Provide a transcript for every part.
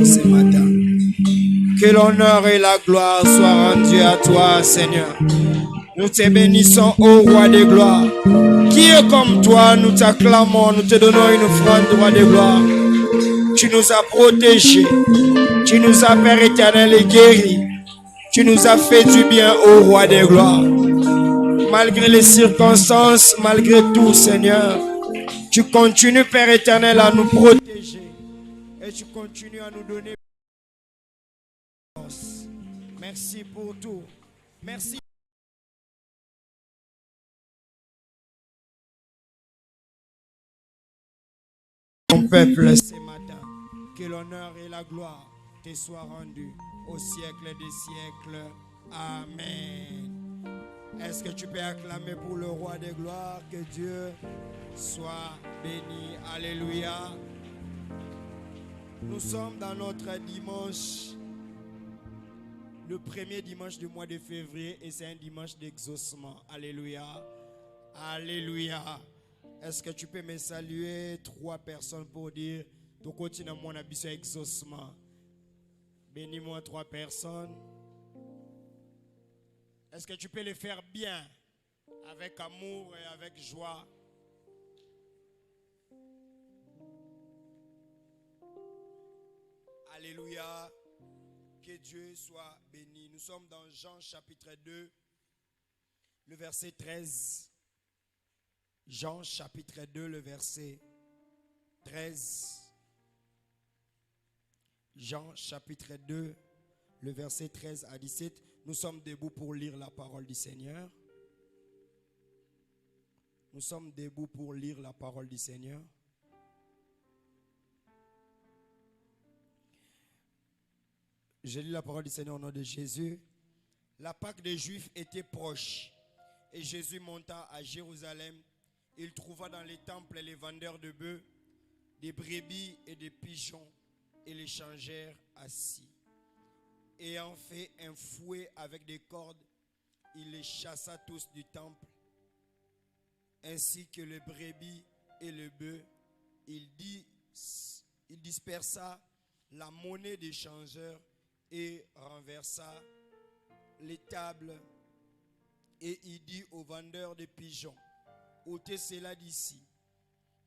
ce matin. Que l'honneur et la gloire soient rendus à toi, Seigneur. Nous te bénissons, ô roi de gloire. Qui est comme toi? Nous t'acclamons, nous te donnons une offrande, roi de gloire. Tu nous as protégés, tu nous as, Père éternel, et guéris. Tu nous as fait du bien, ô roi de gloire. Malgré les circonstances, malgré tout, Seigneur, tu continues, Père éternel, à nous protéger. Et tu continues à nous donner force. Merci pour tout. Merci. Mon peuple, ce matin, que l'honneur et la gloire te soient rendus au siècle des siècles. Amen. Est-ce que tu peux acclamer pour le roi des gloires? Que Dieu soit béni. Alléluia. Nous sommes dans notre dimanche, le premier dimanche du mois de février, et c'est un dimanche d'exaucement. Alléluia. Alléluia. Est-ce que tu peux me saluer 3 personnes pour dire tu continues à mon habitude exaucement? Bénis-moi 3 personnes. Est-ce que tu peux le faire bien, avec amour et avec joie? Alléluia. Que Dieu soit béni. Nous sommes dans Jean chapitre 2, le verset 13. Jean chapitre 2, le verset 13. Jean chapitre 2, le verset 13 à 17. Nous sommes debout pour lire la parole du Seigneur. Nous sommes debout pour lire la parole du Seigneur. Je lis la parole du Seigneur au nom de Jésus. La Pâque des Juifs était proche et Jésus monta à Jérusalem. Il trouva dans les temples les vendeurs de bœufs, des brebis et des pigeons, et les changèrent assis. Ayant fait un fouet avec des cordes, il les chassa tous du temple, ainsi que les brebis et le bœuf. Il dispersa la monnaie des changeurs et renversa les tables. Et il dit aux vendeurs de pigeons: ôtez cela d'ici.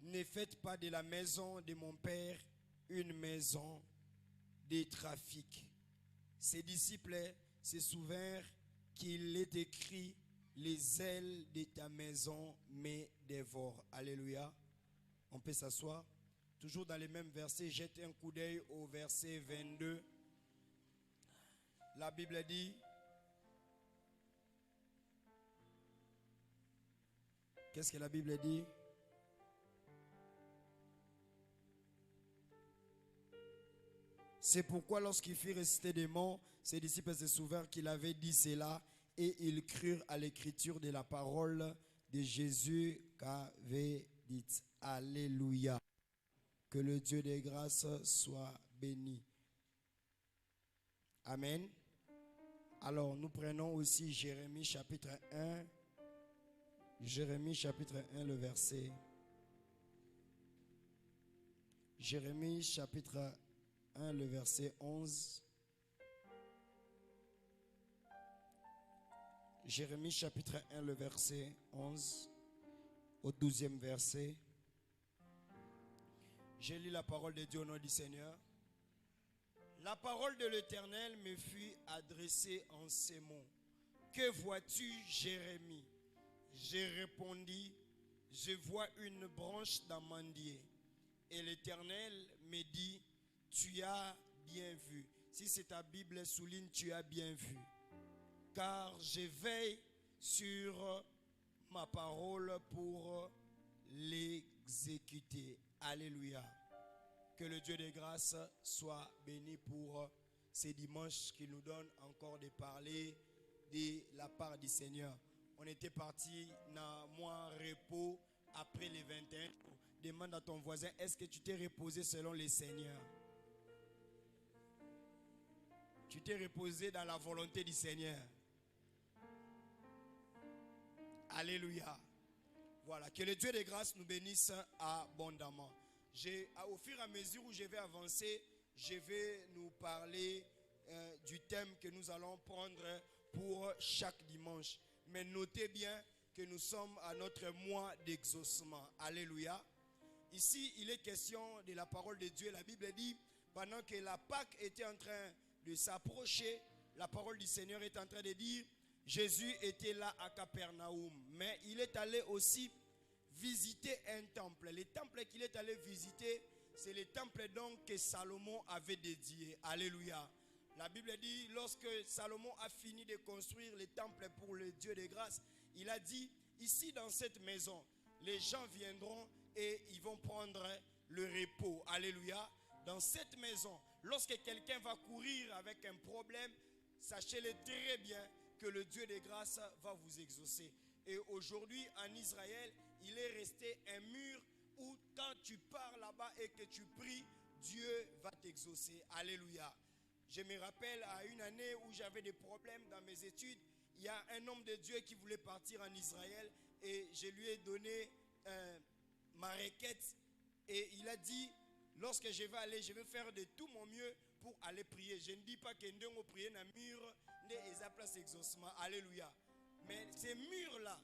Ne faites pas de la maison de mon père une maison de trafic. Ses disciples se souvinrent qu'il est écrit: les ailes de ta maison me dévorent. Alléluia. On peut s'asseoir. Toujours dans les mêmes versets, jette un coup d'œil au verset 22. La Bible dit: qu'est-ce que la Bible dit? C'est pourquoi lorsqu'il fit réciter des mots, ses disciples se souvinrent qu'il avait dit cela, et ils crurent à l'écriture de la parole de Jésus qu'avait dite. Alléluia. Que le Dieu des grâces soit béni. Amen. Alors nous prenons aussi Jérémie chapitre 1. Jérémie chapitre 1, le verset. Jérémie chapitre 1, le verset 11. Jérémie chapitre 1, le verset 11 au 12e verset. J'ai lu la parole de Dieu au nom du Seigneur. La parole de l'Éternel me fut adressée en ces mots. Que vois-tu, Jérémie? J'ai répondu: je vois une branche d'amandier. Et l'Éternel me dit: tu as bien vu. Si c'est ta Bible, souligne: tu as bien vu. Car je veille sur ma parole pour l'exécuter. Alléluia. Que le Dieu des grâces soit béni pour ces dimanches qui nous donne encore de parler de la part du Seigneur. On était parti dans mois repos après les 21. Demande à ton voisin: est-ce que tu t'es reposé selon le Seigneur? Tu t'es reposé dans la volonté du Seigneur. Alléluia. Voilà, que le Dieu des grâces nous bénisse abondamment. Au fur et à mesure où je vais avancer, je vais nous parler du thème que nous allons prendre pour chaque dimanche. Mais notez bien que nous sommes à notre mois d'exaucement. Alléluia. Ici, il est question de la parole de Dieu. La Bible dit, pendant que la Pâque était en train de s'approcher, la parole du Seigneur est en train de dire, Jésus était là à Capernaum. Mais il est allé aussi visiter un temple. Le temple qu'il est allé visiter, c'est le temple donc que Salomon avait dédié. Alléluia. La Bible dit, lorsque Salomon a fini de construire le temple pour le Dieu de grâce, il a dit, ici dans cette maison, les gens viendront et ils vont prendre le repos. Alléluia. Dans cette maison, lorsque quelqu'un va courir avec un problème, sachez-le très bien que le Dieu de grâce va vous exaucer. Et aujourd'hui, en Israël, il est resté un mur où quand tu pars là-bas et que tu pries, Dieu va t'exaucer. Alléluia. Je me rappelle à une année où j'avais des problèmes dans mes études, il y a un homme de Dieu qui voulait partir en Israël et je lui ai donné ma requête et il a dit, lorsque je vais aller, je vais faire de tout mon mieux pour aller prier. Je ne dis pas que nous prier dans le mur, et place exaucement. Alléluia. Mais ces murs-là,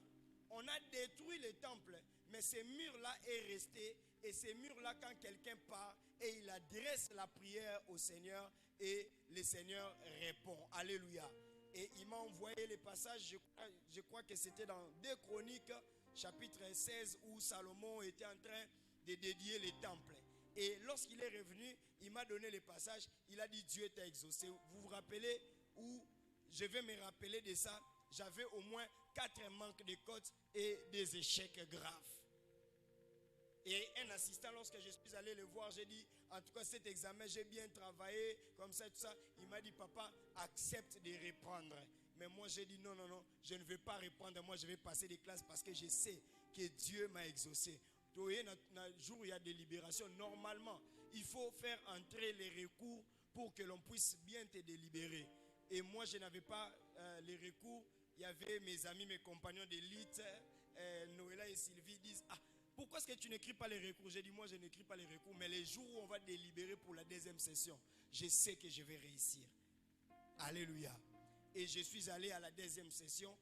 on a détruit le temple, mais ces murs-là est resté. Et ces murs-là, quand quelqu'un part et il adresse la prière au Seigneur et le Seigneur répond. Alléluia. Et il m'a envoyé les passages, je crois que c'était dans 2 Chroniques, chapitre 16, où Salomon était en train de dédier les temples. Et lorsqu'il est revenu, il m'a donné les passages, il a dit Dieu t'a exaucé. Vous vous rappelez où je vais me rappeler de ça? J'avais au moins 4 manques de côtes et des échecs graves. Et un assistant, lorsque je suis allé le voir, j'ai dit, en tout cas cet examen, j'ai bien travaillé, comme ça, tout ça. Il m'a dit, papa, accepte de reprendre. Mais moi, j'ai dit, non, je ne vais pas reprendre. Moi, je vais passer des classes parce que je sais que Dieu m'a exaucé. Dans le jour où il y a des libérations, normalement, il faut faire entrer les recours pour que l'on puisse bien te délibérer. Et moi, je n'avais pas les recours. Il y avait mes amis, mes compagnons d'élite, Noëlla et Sylvie, disent, ah, pourquoi est-ce que tu n'écris pas les recours? J'ai dit, moi, je n'écris pas les recours, mais les jours où on va délibérer pour la deuxième session, je sais que je vais réussir. Alléluia. Et je suis allé à la deuxième session,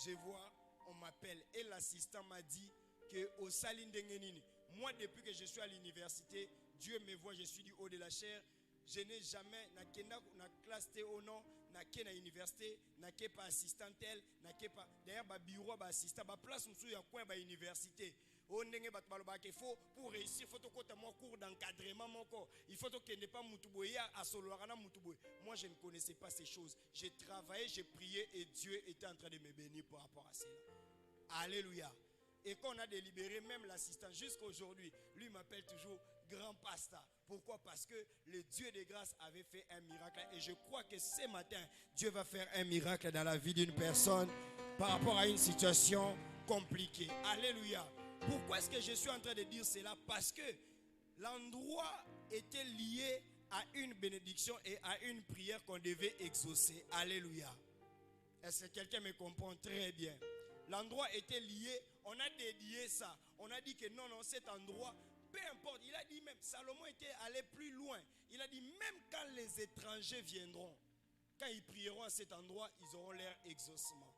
je vois, on m'appelle, et l'assistant m'a dit que au Saline Dengenini, moi, depuis que je suis à l'université, Dieu me voit, je suis du haut de la chair. Je n'ai jamais, na classe au nom, na université, na pas assistant tel, na pas, d'ailleurs, bureau, assistant, place où il y a quoi, université. Il faut pour réussir, il faut que mon cours d'encadrement, il faut que ne pas mutuboya à soloarana mutuboy. Moi, je ne connaissais pas ces choses. J'ai travaillé, j'ai prié et Dieu était en train de me bénir par rapport à cela. Alléluia. Et quand on a délibéré, même l'assistant, jusqu'à aujourd'hui, lui m'appelle toujours grand pasteur. Pourquoi? Parce que le Dieu de grâce avait fait un miracle. Et je crois que ce matin, Dieu va faire un miracle dans la vie d'une personne par rapport à une situation compliquée. Alléluia. Pourquoi est-ce que je suis en train de dire cela? Parce que l'endroit était lié à une bénédiction et à une prière qu'on devait exaucer. Alléluia. Est-ce que quelqu'un me comprend très bien? L'endroit était lié, on a dédié ça. On a dit que non, cet endroit, peu importe. Il a dit même, Salomon était allé plus loin. Il a dit même quand les étrangers viendront, quand ils prieront à cet endroit, ils auront leur exaucement.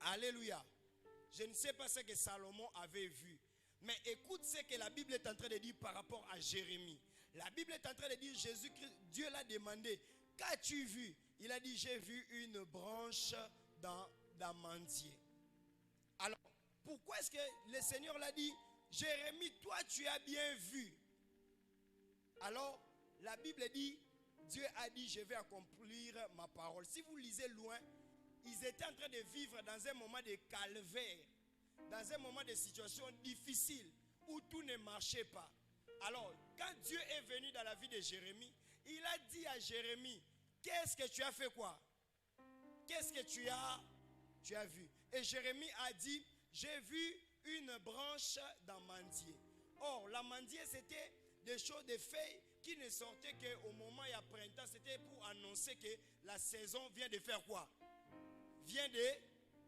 Alléluia. Je ne sais pas ce que Salomon avait vu. Mais écoute ce que la Bible est en train de dire par rapport à Jérémie. La Bible est en train de dire, Jésus-Christ, Dieu l'a demandé, qu'as-tu vu? Il a dit, j'ai vu une branche d'amandier. Alors, pourquoi est-ce que le Seigneur l'a dit, Jérémie, toi tu as bien vu? Alors, la Bible dit, Dieu a dit, je vais accomplir ma parole. Si vous lisez loin, ils étaient en train de vivre dans un moment de calvaire, dans un moment de situation difficile, où tout ne marchait pas. Alors, quand Dieu est venu dans la vie de Jérémie, il a dit à Jérémie, qu'est-ce que tu as fait quoi? Qu'est-ce que tu as vu? Et Jérémie a dit, j'ai vu une branche d'amandier. Or, l'amandier, c'était des choses, des feuilles qui ne sortaient qu'au moment il y a printemps. C'était pour annoncer que la saison vient de faire quoi? Vient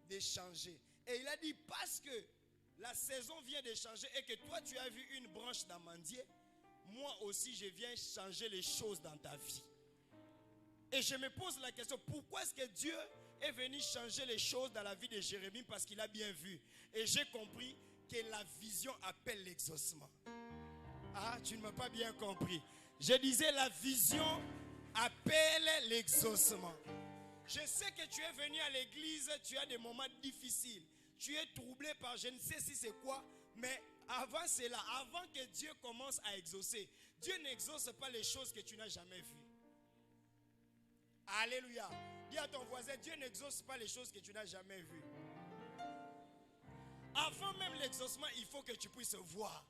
de changer. Et il a dit, parce que la saison vient de changer et que toi tu as vu une branche d'amandier, moi aussi je viens changer les choses dans ta vie. Et je me pose la question, pourquoi est-ce que Dieu est venu changer les choses dans la vie de Jérémie? Parce qu'il a bien vu. Et j'ai compris que la vision appelle l'exaucement. Ah, tu ne m'as pas bien compris. Je disais, la vision appelle l'exaucement. Je sais que tu es venu à l'église, tu as des moments difficiles. Tu es troublé par je ne sais si c'est quoi, mais avant cela, avant que Dieu commence à exaucer, Dieu n'exauce pas les choses que tu n'as jamais vues. Alléluia. Dis à ton voisin, Dieu n'exauce pas les choses que tu n'as jamais vues. Avant même l'exaucement, il faut que tu puisses voir.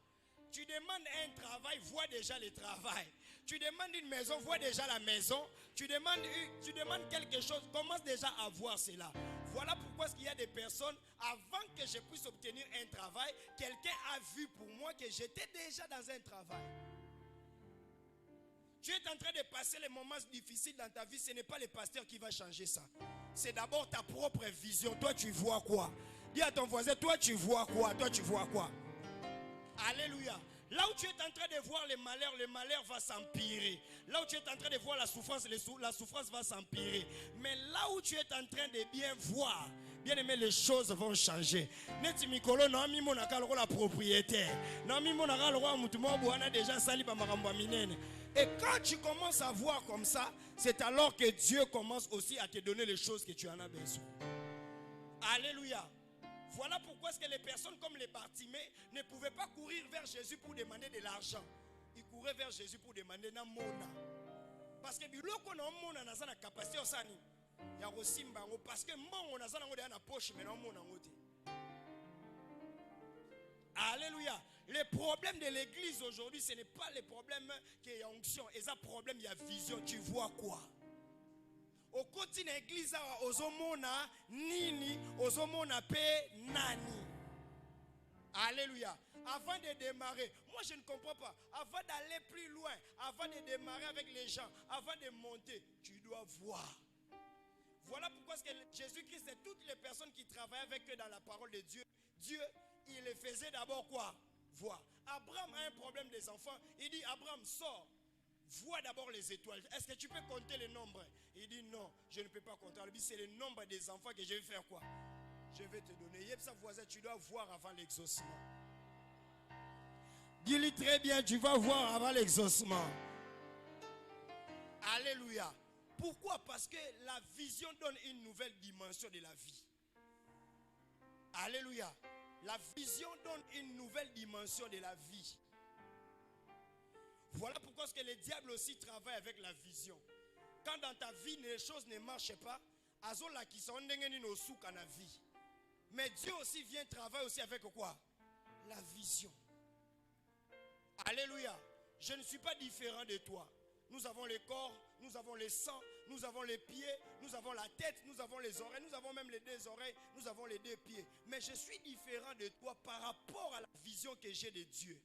Tu demandes un travail, vois déjà le travail. Tu demandes une maison, vois déjà la maison. Tu demandes quelque chose, commence déjà à voir cela. Voilà pourquoi il y a des personnes, avant que je puisse obtenir un travail, quelqu'un a vu pour moi que j'étais déjà dans un travail. Tu es en train de passer les moments difficiles dans ta vie, ce n'est pas le pasteur qui va changer ça. C'est d'abord ta propre vision. Toi, tu vois quoi? Dis à ton voisin, toi, tu vois quoi? Toi, tu vois quoi? Alléluia. Là où tu es en train de voir le malheur va s'empirer. Là où tu es en train de voir la souffrance va s'empirer. Mais là où tu es en train de bien voir, bien aimé, les choses vont changer. Neti mikolo na mi mona ka la propriétaire. Na mi mona ka le mutumo bwana déjà sali ba makambo minene. Et quand tu commences à voir comme ça, c'est alors que Dieu commence aussi à te donner les choses que tu en as besoin. Alléluia. Voilà pourquoi est-ce que les personnes comme les Bartimée ne pouvaient pas courir vers Jésus pour demander de l'argent. Ils couraient vers Jésus pour demander na mona. Parce que biloko na mona na sana capacité osani. Ya rosimba ngo parce que mbongo na sana ngo na poche mais na mona ngote. Alléluia. Le problème de l'église aujourd'hui, ce n'est pas le problème qu'il y a onction, et ça problème il y a vision, tu vois quoi? Au côté de l'église, ozomona nini, ozomona pe nani. Alléluia. Avant de démarrer, moi je ne comprends pas. Avant d'aller plus loin, avant de démarrer avec les gens, avant de monter, tu dois voir. Voilà pourquoi Jésus-Christ et toutes les personnes qui travaillent avec eux dans la parole de Dieu, Dieu, il les faisait d'abord quoi? Voir. Abraham a un problème des enfants. Il dit, Abraham, sors. Vois d'abord les étoiles. Est-ce que tu peux compter le nombre? Il dit non, je ne peux pas compter. Il dit c'est le nombre des enfants que je vais faire quoi? Je vais te donner. Yepsa voisin, tu dois voir avant l'exaucement. Dis-lui très bien, tu vas voir avant l'exaucement. Alléluia. Pourquoi? Parce que la vision donne une nouvelle dimension de la vie. Alléluia. La vision donne une nouvelle dimension de la vie. Voilà pourquoi est-ce que le diable aussi travaille avec la vision. Quand dans ta vie les choses ne marchent pas, azola qui sont ndengeni no souka na vie. Mais Dieu aussi vient travailler aussi avec quoi? La vision. Alléluia. Je ne suis pas différent de toi. Nous avons le corps, nous avons le sang, nous avons les pieds, nous avons la tête, nous avons les oreilles, nous avons même les deux oreilles, nous avons les deux pieds. Mais je suis différent de toi par rapport à la vision que j'ai de Dieu.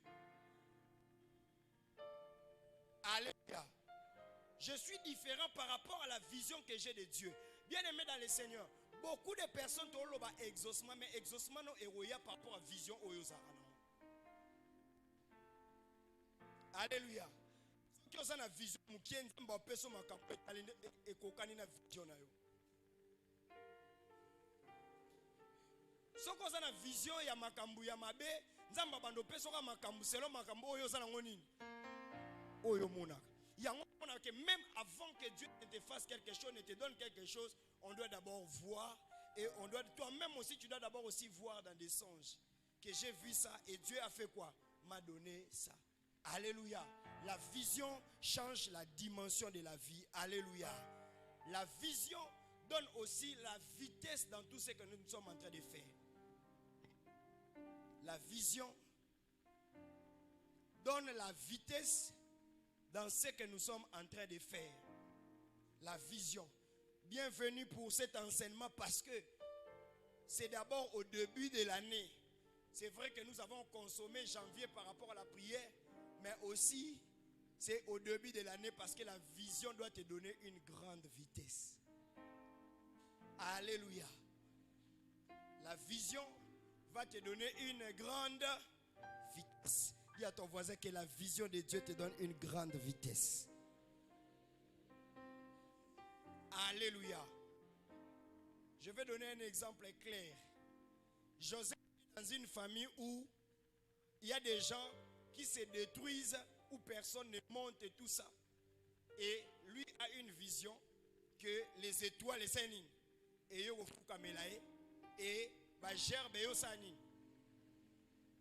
Alléluia. Je suis différent par rapport à la vision que j'ai de Dieu. Bien aimé dans le Seigneur, beaucoup de personnes ont le exaucement, mais exaucement non héroïa par rapport à la vision oyozara. Alléluia. Si vous avez une vision, vous avez une vision, vous avez une vision. Si vous avez une vision, il y a makambu ya mabe, nzamba bando peso ka makambu selo makambu oyo za ngoni. Oyo monaka. Il y a que même avant que Dieu ne te fasse quelque chose, ne te donne quelque chose, on doit d'abord voir et on doit toi-même aussi tu dois d'abord aussi voir dans des songes que j'ai vu ça et Dieu a fait quoi? M'a donné ça. Alléluia. La vision change la dimension de la vie. Alléluia. La vision donne aussi la vitesse dans tout ce que nous sommes en train de faire. La vision donne la vitesse dans ce que nous sommes en train de faire. La vision. Bienvenue pour cet enseignement parce que c'est d'abord au début de l'année. C'est vrai que nous avons consommé janvier par rapport à la prière, mais aussi c'est au début de l'année parce que la vision doit te donner une grande vitesse. Alléluia. La vision va te donner une grande vitesse. Dis à ton voisin que la vision de Dieu te donne une grande vitesse. Alléluia. Je vais donner un exemple clair. Joseph est dans une famille où il y a des gens qui se détruisent, où personne ne monte et tout ça. Et lui a une vision que les étoiles, les sénines, et yo kamelae et ba gerbe yo sani.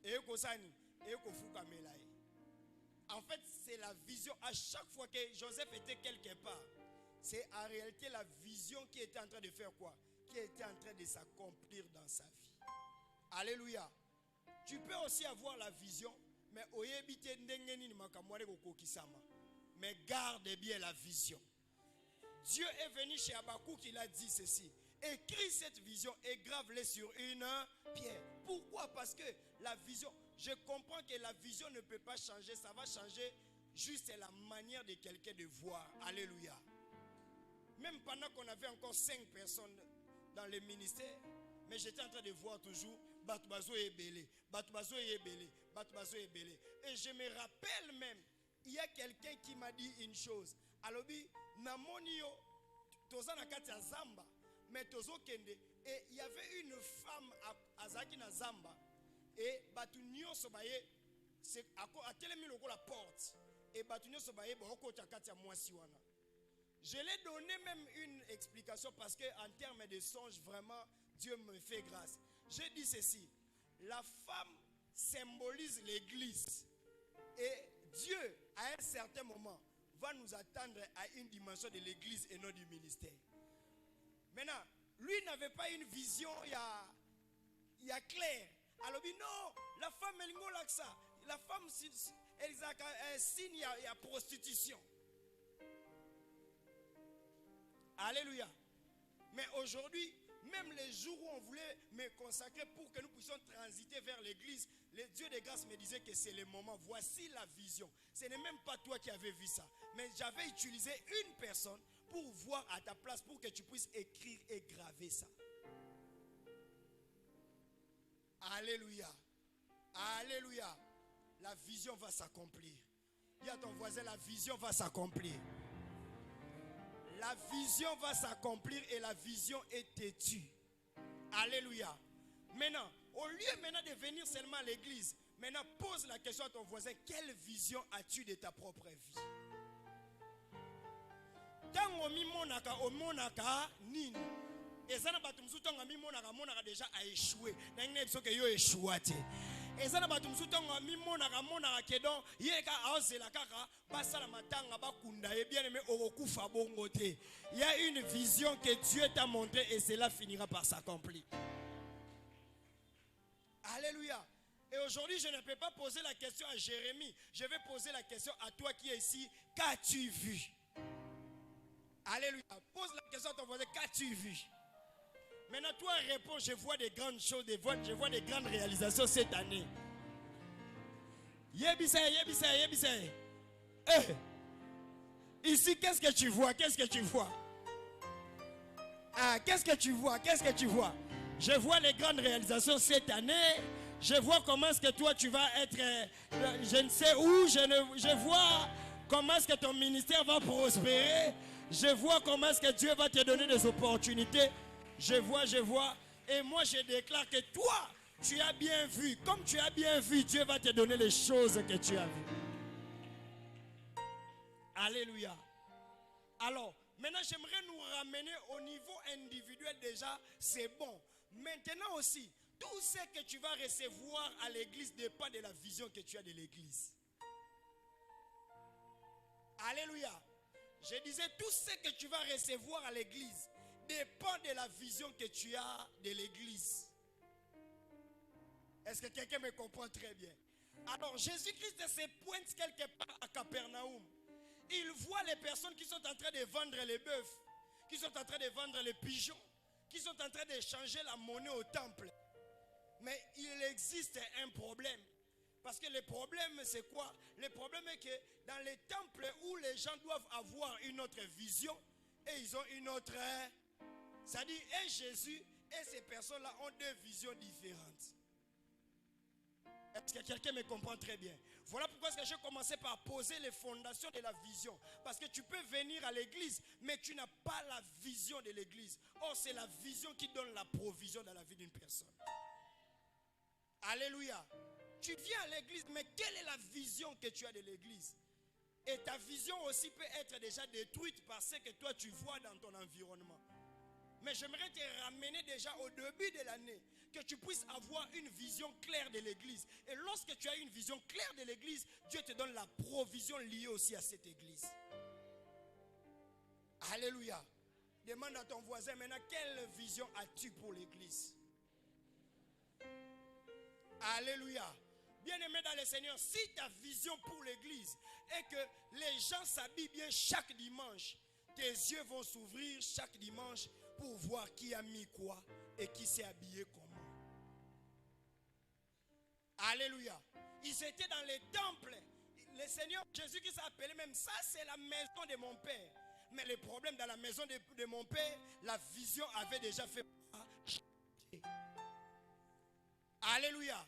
Et ko sani, et ko kamelae. En fait, c'est la vision. À chaque fois que Joseph était quelque part, c'est en réalité la vision qui était en train de faire quoi? Qui était en train de s'accomplir dans sa vie. Alléluia. Tu peux aussi avoir la vision, mais mais garde bien la vision. Dieu est venu chez Habakkuk, il a dit ceci: écris cette vision et grave-les sur une pierre. Pourquoi? Parce que la vision, je comprends que la vision ne peut pas changer, ça va changer juste la manière de quelqu'un de voir. Alléluia. Même pendant qu'on avait encore 5 personnes dans le ministère, mais j'étais en train de voir toujours Batoubazo et Belé, Batoubazo et Belé, Batoubazo et Belé. Et je me rappelle même, il y a quelqu'un qui m'a dit une chose. Alobi, Namonio, Tozana Katia Zamba, mais Tozo Kende, et il y avait une femme à Zakina Zamba, et Batunio Sobaye, c'est à Télémi la porte, et Batunio Sobaye, Boko Katia Mwasiwana. Je l'ai donné même une explication parce qu'en termes de songe, vraiment, Dieu me fait grâce. J'ai dit ceci: la femme symbolise l'église. Et Dieu, à un certain moment, va nous attendre à une dimension de l'église et non du ministère. Maintenant, lui n'avait pas une vision, il y a clair. Alors, non, la femme, elle n'a ça. La femme, elle a un signe, il y a prostitution. Alléluia. Mais aujourd'hui, même les jours où on voulait me consacrer pour que nous puissions transiter vers l'église, le Dieu de grâce me disait que c'est le moment. Voici la vision. Ce n'est même pas toi qui avais vu ça. Mais j'avais utilisé une personne pour voir à ta place, pour que tu puisses écrire et graver ça. Alléluia. Alléluia. La vision va s'accomplir. Dis à ton voisin, la vision va s'accomplir. La vision va s'accomplir et la vision est têtue. Alléluia. Maintenant, au lieu maintenant de venir seulement à l'église, maintenant pose la question à ton voisin: quelle vision as-tu de ta propre vie? Tant o monaka nini? Ezana batumsu tonga mi monaka déjà a échoué. N'engné biso ke yo échouate. Ezana batumsu tonga mi monaka kedon yeka aozela kaka basala matanga bakunda et bien aimé okufa bongo te. Il y a une vision que Dieu t'a montrée et cela finira par s'accomplir. Alléluia. Et aujourd'hui, je ne peux pas poser la question à Jérémie. Je vais poser la question à toi qui es ici. Qu'as-tu vu? Alléluia. Pose la question à ton voisin. Qu'as-tu vu? Maintenant, toi réponds: je vois des grandes choses, je vois des grandes réalisations cette année. Yebisa. Ici, qu'est-ce que tu vois? Qu'est-ce que tu vois? Ah, qu'est-ce que tu vois? Qu'est-ce que tu vois? Je vois les grandes réalisations cette année. Je vois comment est-ce que toi tu vas être, je ne sais où. Je vois comment est-ce que ton ministère va prospérer. Je vois comment est-ce que Dieu va te donner des opportunités. Je vois. Et moi, je déclare que toi, tu as bien vu. Comme tu as bien vu, Dieu va te donner les choses que tu as vues. Alléluia. Alors, maintenant, j'aimerais nous ramener au niveau individuel déjà. C'est bon. Maintenant aussi, tout ce que tu vas recevoir à l'église dépend de la vision que tu as de l'église. Alléluia. Je disais, tout ce que tu vas recevoir à l'église dépend de la vision que tu as de l'église. Est-ce que quelqu'un me comprend très bien? Alors, Jésus-Christ se pointe quelque part à Capernaum. Il voit les personnes qui sont en train de vendre les bœufs, qui sont en train de vendre les pigeons, qui sont en train d'échanger la monnaie au temple. Mais il existe un problème. Parce que le problème, c'est quoi? Le problème est que dans les temples où les gens doivent avoir une autre vision, et ils ont une autre... C'est-à-dire, et Jésus et ces personnes-là ont deux visions différentes. Est-ce que quelqu'un me comprend très bien? Voilà pourquoi j'ai commencé par poser les fondations de la vision. Parce que tu peux venir à l'église, mais tu n'as pas la vision de l'église. Or, c'est la vision qui donne la provision dans la vie d'une personne. Alléluia. Tu viens à l'église, mais quelle est la vision que tu as de l'église? Et ta vision aussi peut être déjà détruite par ce que toi tu vois dans ton environnement. Mais j'aimerais te ramener déjà au début de l'année, que tu puisses avoir une vision claire de l'église. Et lorsque tu as une vision claire de l'église, Dieu te donne la provision liée aussi à cette église. Alléluia. Demande à ton voisin maintenant, quelle vision as-tu pour l'église? Alléluia. Bien-aimé dans le Seigneur, si ta vision pour l'église est que les gens s'habillent bien chaque dimanche, tes yeux vont s'ouvrir chaque dimanche pour voir qui a mis quoi et qui s'est habillé comment. Alléluia. Ils étaient dans les temples. Le Seigneur Jésus qui s'appelait même ça, c'est la maison de mon Père. Mais le problème dans la maison de mon Père, la vision avait déjà fait changer. Alléluia.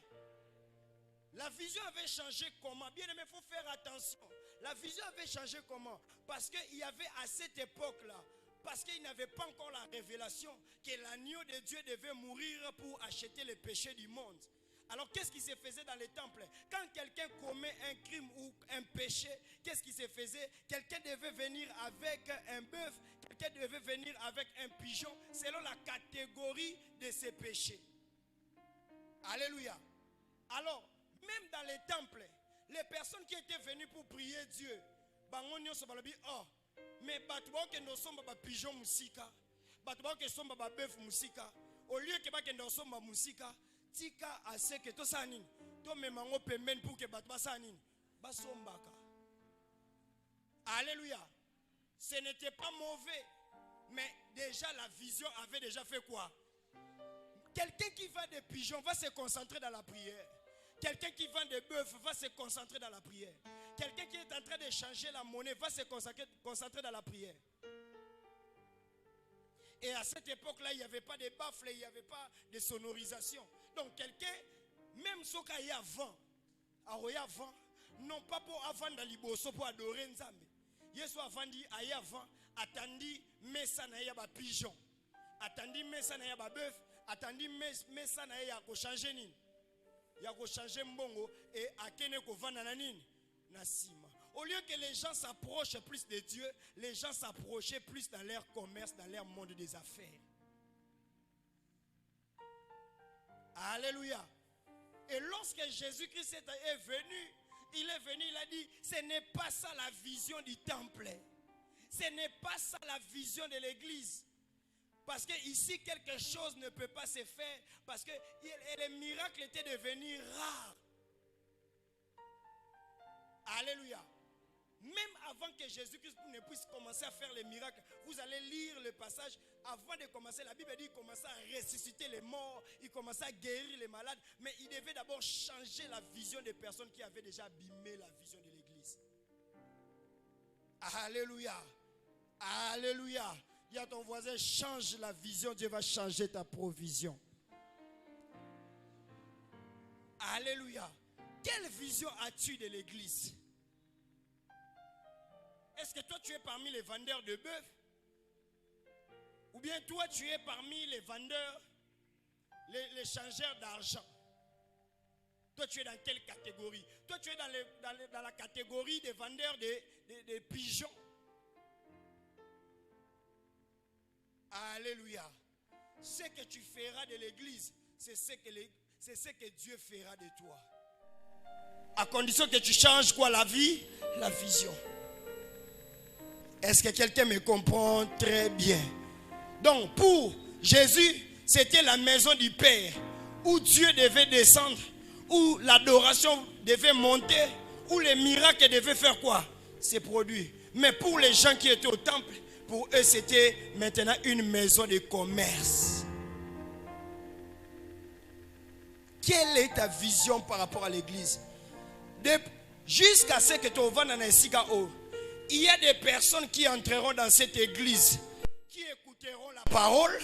La vision avait changé comment? Bien aimé, il faut faire attention. La vision avait changé comment? Parce qu'il y avait à cette époque-là, parce qu'il n'avait pas encore la révélation que l'agneau de Dieu devait mourir pour acheter les péchés du monde. Alors qu'est-ce qui se faisait dans les temples? Quand quelqu'un commet un crime ou un péché, qu'est-ce qui se faisait? Quelqu'un devait venir avec un bœuf, quelqu'un devait venir avec un pigeon, selon la catégorie de ses péchés. Alléluia. Alors, même dans les temples, les personnes qui étaient venues pour prier Dieu, oh, mais batouba que nous sommes des pigeons musika, batouba que nous sommes des bœufs musika, au lieu que nous sommes des musika, tika à ce que tout ça nini, tout me mango pemben pour que batouba ça nini, basombaka. Alléluia. Ce n'était pas mauvais, mais déjà la vision avait déjà fait quoi? Quelqu'un qui vend des pigeons va se concentrer dans la prière. Quelqu'un qui vend des bœufs va se concentrer dans la prière. Quelqu'un qui est en train de changer la monnaie va se concentrer dans la prière. Et à cette époque-là, il n'y avait pas de baffles, il n'y avait pas de sonorisation. Donc quelqu'un, même ce qu'il y a avant, non pas pour avant dans l'iboso pour adorer Nzambe. Yesu avant dit, aïe avant, attendit, mais ça n'a pas de pigeon. Attendit, mais ça n'a pas de bœuf. Attendit, mais ça n'a pas changer nini. Il y a changer mbongo et akene ko vanda na nini na sima. Au lieu que les gens s'approchent plus de Dieu, les gens s'approchaient plus dans leur commerce, dans leur monde des affaires. Alléluia. Et lorsque Jésus-Christ est venu, il a dit, ce n'est pas ça la vision du temple. Ce n'est pas ça la vision de l'église. Parce que ici, quelque chose ne peut pas se faire. Parce que les miracles étaient devenus rares. Alléluia. Même avant que Jésus-Christ ne puisse commencer à faire les miracles, vous allez lire le passage. Avant de commencer, la Bible dit qu'il commençait à ressusciter les morts. Il commençait à guérir les malades. Mais il devait d'abord changer la vision des personnes qui avaient déjà abîmé la vision de l'église. Alléluia. Alléluia. Dis à ton voisin, change la vision, Dieu va changer ta provision. Alléluia. Quelle vision as-tu de l'église? Est-ce que toi tu es parmi les vendeurs de bœufs? Ou bien toi tu es parmi les vendeurs, les changeurs d'argent? Toi tu es dans quelle catégorie? Toi tu es dans la catégorie des vendeurs de pigeons. Alléluia. Ce que tu feras de l'église, c'est ce que Dieu fera de toi. À condition que tu changes quoi? La vie, la vision. Est-ce que quelqu'un me comprend très bien? Donc pour Jésus, c'était la maison du Père où Dieu devait descendre, où l'adoration devait monter, où les miracles devaient faire quoi? Se produire. Mais pour les gens qui étaient au temple, pour eux, c'était maintenant une maison de commerce. Quelle est ta vision par rapport à l'église? Jusqu'à ce que tu vas dans un cigaro, il y a des personnes qui entreront dans cette église, qui écouteront la parole,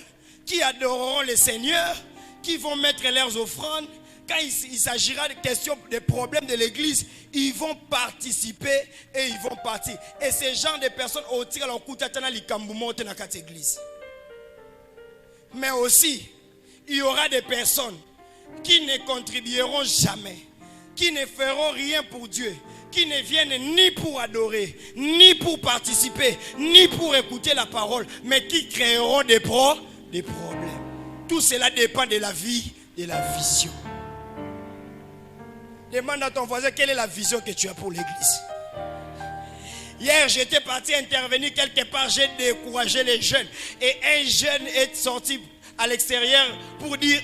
qui adoreront le Seigneur, qui vont mettre leurs offrandes, quand il s'agira de questions, des problèmes de l'église, ils vont participer et ils vont partir. Et ces gens de personnes au tir leur coup t'attendent l'ikamboumo dans cette église. Mais aussi, il y aura des personnes qui ne contribueront jamais, qui ne feront rien pour Dieu, qui ne viennent ni pour adorer, ni pour participer, ni pour écouter la parole, mais qui créeront des problèmes. Tout cela dépend de la vie, de la vision. Demande à ton voisin quelle est la vision que tu as pour l'église. Hier, j'étais parti intervenir quelque part, j'ai découragé les jeunes. Et un jeune est sorti à l'extérieur pour dire,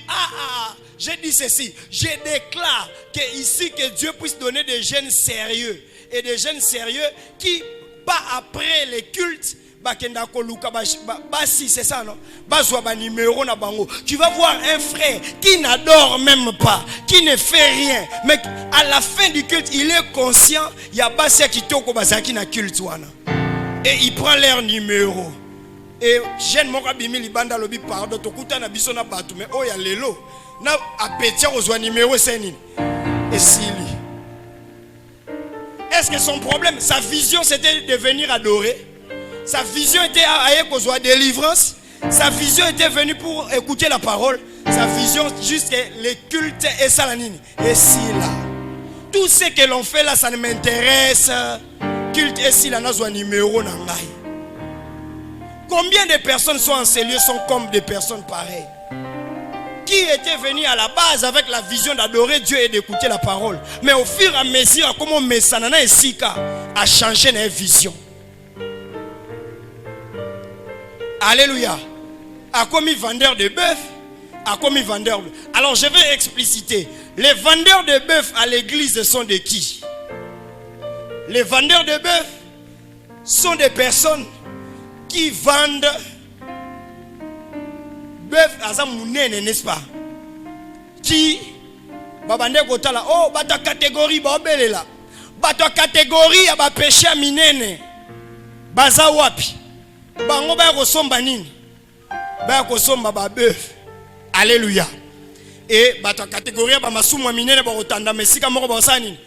j'ai dit ceci, je déclare que ici, que Dieu puisse donner des jeunes sérieux. Et des jeunes sérieux qui, pas après les cultes, c'est ça, non? Tu vas voir un frère qui n'adore même pas, qui ne fait rien, mais à la fin du culte, il est conscient, il y a Bassia qui toko basaki na culte wana. Et il prend leur numéro. Et jeune Mokabimi libanda lobi pardon, tokuta na biso na batu, mais oh ya lelo, na apetia ozwa numéro seni. Et Sili. Est-ce que son problème, sa vision c'était de venir adorer? Sa vision était à cause de délivrance. Sa vision était venue pour écouter la parole. Sa vision juste les cultes et salanine. Et si là, tout ce que l'on fait là, ça ne m'intéresse. Culte et si là, n'a numéro n'angaï. Combien de personnes sont en ces lieux sont comme des personnes pareilles? Qui était venu à la base avec la vision d'adorer Dieu et d'écouter la parole. Mais au fur et à mesure, comment Messanana et Sika a changé notre vision. Alléluia. A commis vendeur de bœuf. A commis vendeur de... Alors je vais expliciter. Les vendeurs de bœuf à l'église sont de qui? Les vendeurs de bœuf sont des personnes qui vendent bœuf à Zamounene, n'est-ce pas? Qui babande kotala oh bata catégorie babelela. Bata catégorie ya ba péché minene. Baza wapi? Bango ba kosomba nini? Ba kosomba ba bœuf. Alléluia. Et bata catégorie ba masumu minene ba kotanda mesika moko ba osani.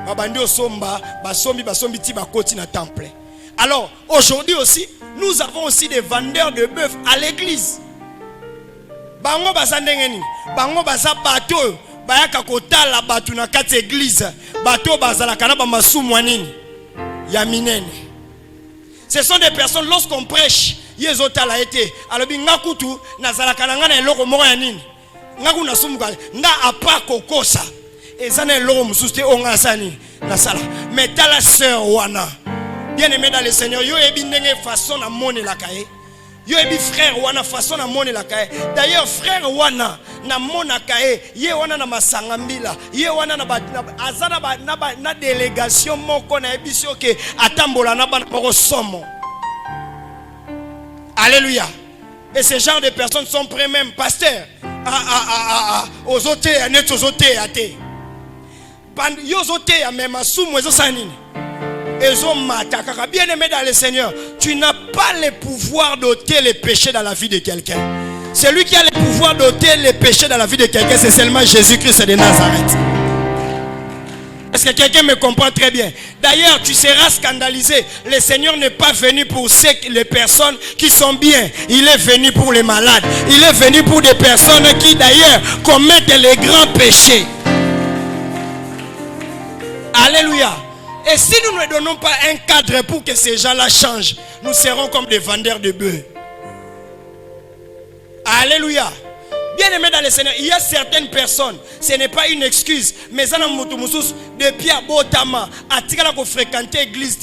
Babandi osomba, basombi ti ba koti na temple. Alors, aujourd'hui aussi, nous avons aussi des vendeurs de bœuf à l'église. Bango baza ndengeni, bango baza bato, bayaka kotala batu na kati église. Bato bazala kana ba masumu nini? Ya minene. Ce sont des personnes, lorsqu'on prêche, yezotala été, alobi ngakutu nazala kananga na eloko moko ya nini? Ngaku na sumuka, nga apa kokosa. Ezana eloko mususte onga sani na sala. Mais tala sœur wana. Bien aimé dans le Seigneur, yo ebi ndenge façon na mone la kae. Yo ebi frère wana façon na mone la kae. D'ailleurs frère wana na mona kae, ye wana na masanga mbila, ye wana na azana na délégation moko na ebiso ke atambola na bana moko somo. Alléluia. Et ce genre de personnes sont prêts même pasteur aux hôtés, à net aux hôtés à te. Yo hôtés à même asumu ezo sanini. Bien aimé dans le Seigneur, tu n'as pas le pouvoir d'ôter les péchés dans la vie de quelqu'un. Celui qui a le pouvoir d'ôter les péchés dans la vie de quelqu'un, c'est seulement Jésus-Christ de Nazareth. Est-ce que quelqu'un me comprend très bien? D'ailleurs, tu seras scandalisé. Le Seigneur n'est pas venu pour les personnes qui sont bien. Il est venu pour les malades. Il est venu pour des personnes qui d'ailleurs commettent les grands péchés. Alléluia. Et si nous ne donnons pas un cadre pour que ces gens-là changent, nous serons comme des vendeurs de bœufs. Alléluia. Bien aimé dans le Seigneur, il y a certaines personnes, ce n'est pas une excuse, mais ça n'a pas depuis à Botama, à Tigala ko fréquenter l'église,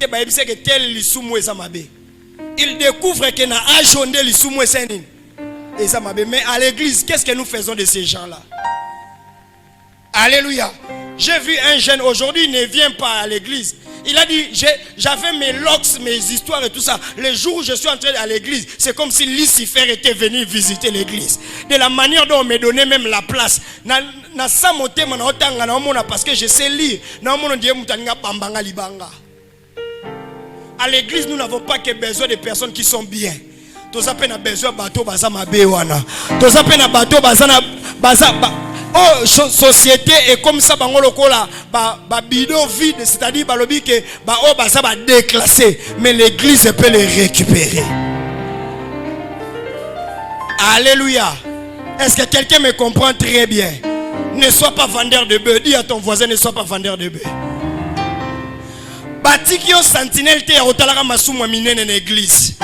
il découvre qu'il n'a pas ajonné l'issumou et ça m'a. Mais à l'église, qu'est-ce que nous faisons de ces gens-là? Alléluia. J'ai vu un jeune aujourd'hui, il ne vient pas à l'église. Il a dit, j'avais mes locks, mes histoires et tout ça. Le jour où je suis entré à l'église, c'est comme si Lucifer était venu visiter l'église. De la manière dont on me donnait même la place. Parce que je sais lire. À l'église, nous n'avons pas que besoin de personnes qui sont bien. Tous appellent besoin de bateau bazama bewana. Tous appellent bateau bazana baza. Oh, société est comme ça, bidon vide, c'est-à-dire que ça va déclasser, mais l'église peut les récupérer. Alléluia. Est-ce que quelqu'un me comprend très bien? Ne sois pas vendeur de bœufs. Dis à ton voisin, ne sois pas vendeur de bœufs. Batikio sentinelle te otalaka masumu minene na église.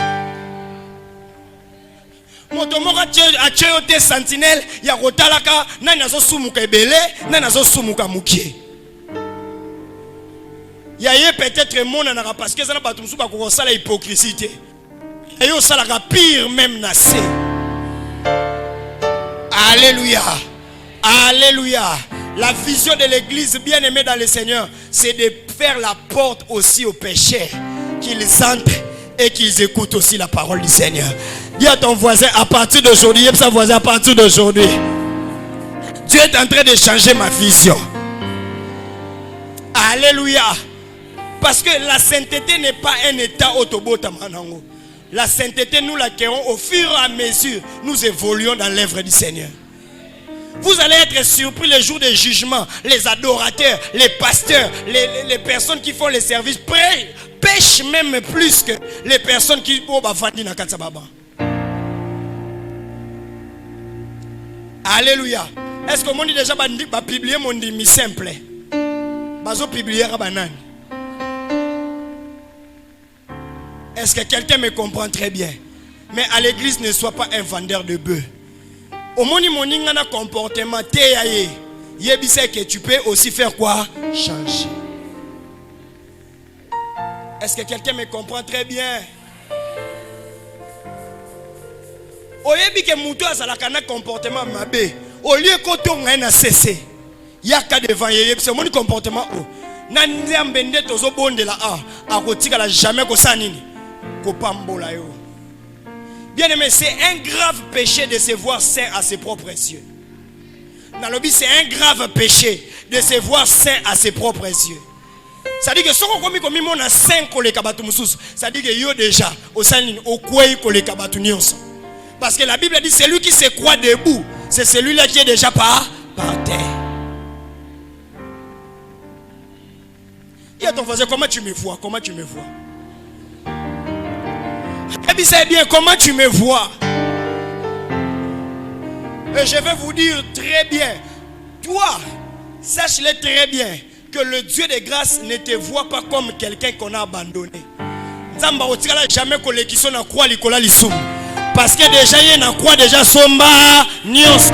Moto moko atcheyo te sentinelle ya kotalaka nani azosumuka ebele nani azosumuka mukie. Ya ye peut-être mona na parce que ça na bato musuba ko sala hypocrisie. Et yo sala ka pire même na se. Alléluia. Alléluia. La vision de l'église bien-aimée dans le Seigneur, c'est de faire la porte aussi aux pécheurs, qu'ils entrent et qu'ils écoutent aussi la parole du Seigneur. Dis à ton voisin, à partir d'aujourd'hui, à partir d'aujourd'hui, Dieu est en train de changer ma vision. Alléluia. Parce que la sainteté n'est pas un état autobota manango. La sainteté, nous l'acquérons au fur et à mesure, nous évoluons dans l'œuvre du Seigneur. Vous allez être surpris les jours de jugement. Les adorateurs, les pasteurs, les personnes qui font les services pêchent même plus que les personnes qui vont vendre dans Katsababa. Alléluia. Est-ce que mon dit déjà va publier mon dimi simple? Bazo publier à banane. Est-ce que quelqu'un me comprend très bien? Mais à l'église, ne sois pas un vendeur de bœufs. Au moni moningana comportement te yaye. Yebise que tu peux aussi faire quoi? Changer. Est-ce que quelqu'un me comprend très bien? Oyebi que muto azalaka na comportement mabe. Au lieu que tu na cessé. Yaka devant yeye c'est mon comportement o. Na nzambende tozo bondela a kotika la jamais ko sanini. Ko pambola yo. Bien-aimé, c'est un grave péché de se voir saint à ses propres yeux. Dans le but, c'est un grave péché de se voir saint à ses propres yeux. Ça dit que si on commis mon a saint les kabatumusus, ça dit que yo déjà au saint au kwei les kabatunions. Parce que la Bible dit celui qui se croit debout, c'est celui-là qui est déjà par terre. Et à ton voisin, comment tu me vois? Comment tu me vois? Et c'est bien, comment tu me vois? Et je vais vous dire très bien, toi, sache-le très bien, que le Dieu de grâce ne te voit pas comme quelqu'un qu'on a abandonné. Jamais que les qui sont en croix likola lisum. Parce que déjà il y a croix déjà somba nyonso.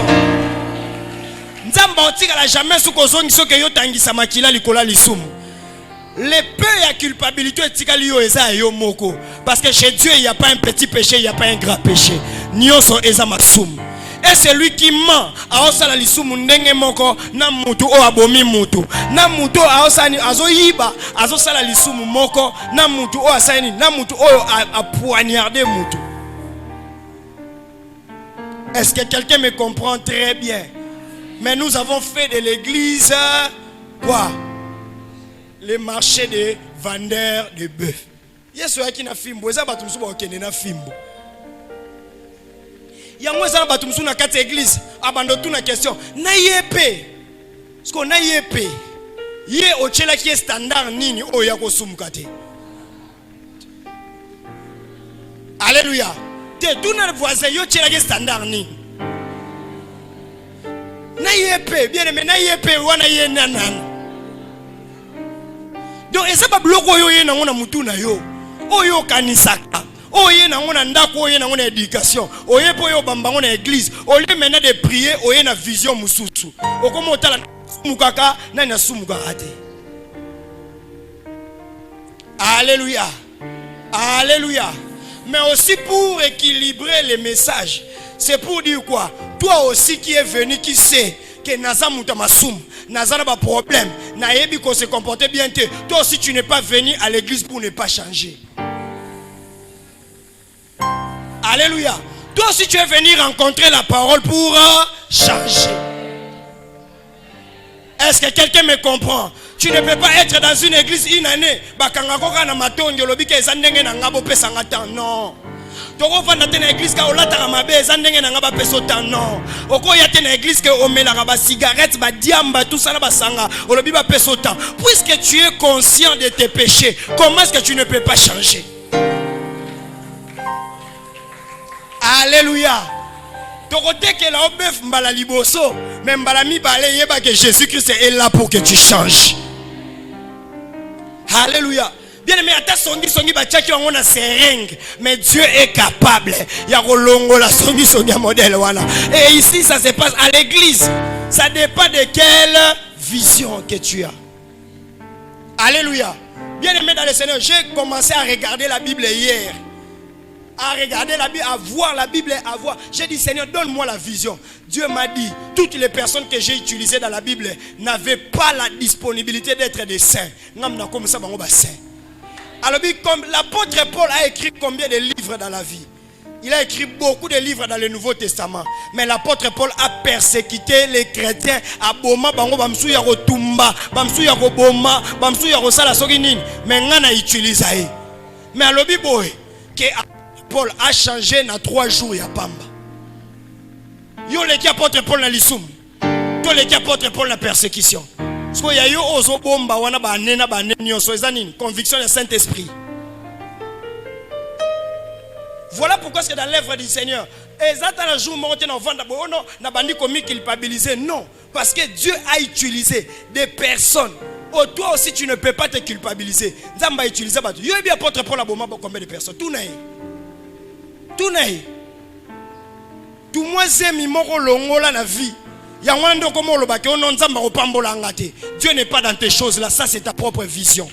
Nzamba otikala jamais sukozongi soke yo tangisa makila likola lisum. Les peu et culpabilité parce que chez Dieu il n'y a pas un petit péché, il n'y a pas un grand péché. Nyonso eza masum. Et celui qui ment aosala lisumu ndenge moko na mutu o abomi mutu. Na mutu aosani azoyiba azosala lisumu moko na mutu o asani na mutu o a poignardé mutu. Est-ce que quelqu'un me comprend très bien? Mais nous avons fait de l'église quoi? Les marchés de vendeurs de bœufs. Yesu yaki na fimbo, eza batu musu ba okende na fimbo. Yango eza batu musu na kati église, abando tu na question. Na yepe. Sko na yepe. Ye ochela ki standard nini o ya kosumuka te. Alléluia. Te tu na voisin yo chela ki standard nini. Na yepe, bien aimé na yepe wana ye nanana. Donc et ça pas bloquer yo ye na ngona mutu na yo. Oyo kanisaka. Oye na ngona ndako oye na ngona éducation. Oye po yo bamba ngona église. Oye maintenant de prier oye na vision mususu. Okoma otala mukaka na na sumuka ate. Alléluia. Alléluia. Mais aussi pour équilibrer les messages. C'est pour dire quoi? Toi aussi qui es venu qui sait que naza muta masum, naza na ba problème, na yebi ko se comporter bien te. Toi aussi tu n'es pas venu à l'église pour ne pas changer. Alléluia. Toi aussi tu es venu rencontrer la parole pour changer. Est-ce que quelqu'un me comprend? Tu ne peux pas être dans une église une année, bakanga koka na matonjo lobi ke ezandenge na ngabo pesa ngata non. Toko vanda te na église ka olata mabe ezandenge na ngaba peso non. Oko ya te na église ke omela ba cigarette ba diamba tout ça na basanga olobi ba peso temps. Puisque tu es conscient de tes péchés, comment est-ce que tu ne peux pas changer? Alléluia. Côté que la obeuf mbala liboso, mais mbala mi balé yeba que Jésus-Christ est là pour que tu changes. Alléluia. Bien aimé, ata songi bachaki wango na seringue, mais Dieu est capable. Ya kolongo la songi modèle wana. Et ici ça se passe à l'église. Ça dépend de quelle vision que tu as. Alléluia. Bien aimé dans le Seigneur, j'ai commencé à regarder la Bible hier. À regarder la Bible, à voir la Bible, à voir. J'ai dit, Seigneur, donne-moi la vision. Dieu m'a dit, toutes les personnes que j'ai utilisées dans la Bible n'avaient pas la disponibilité d'être des saints. Alors, comme l'apôtre Paul a écrit combien de livres dans la vie? Il a écrit beaucoup de livres dans le Nouveau Testament. Mais l'apôtre Paul a persécuté les chrétiens. À Boma, Bango, Bamsou Yaro Tumba, Bamsou Yaro Boma, Bamsou Yaro Sala Soginin. Mais on a utilisé. Mais à l'obi boy, que Paul a changé dans 3 jours, il y a Pamba. Yo les qui apôtre Paul na l'issoum. Yo les qui apôtre Paul na persécution. Parce qu'il y a eu ozo bomba, wana ba nena ba nenyo so ezanine, conviction du Saint-Esprit. Voilà pourquoi c'est dans l'œuvre du Seigneur. Exactement le jour monté dans vendre non, n'a bandi commis culpabiliser non, parce que Dieu a utilisé des personnes. Oh, toi aussi tu ne peux pas te culpabiliser. Nzamba utiliser ba. Yo bien apôtre Paul la bomba combien de personnes tout naï. Tout naï. Tout moi zemi moko longola na vie. Ya wando komo lo baki ono nzamba ko pambola ngate. Dieu n'est pas dans tes choses là, ça c'est ta propre vision.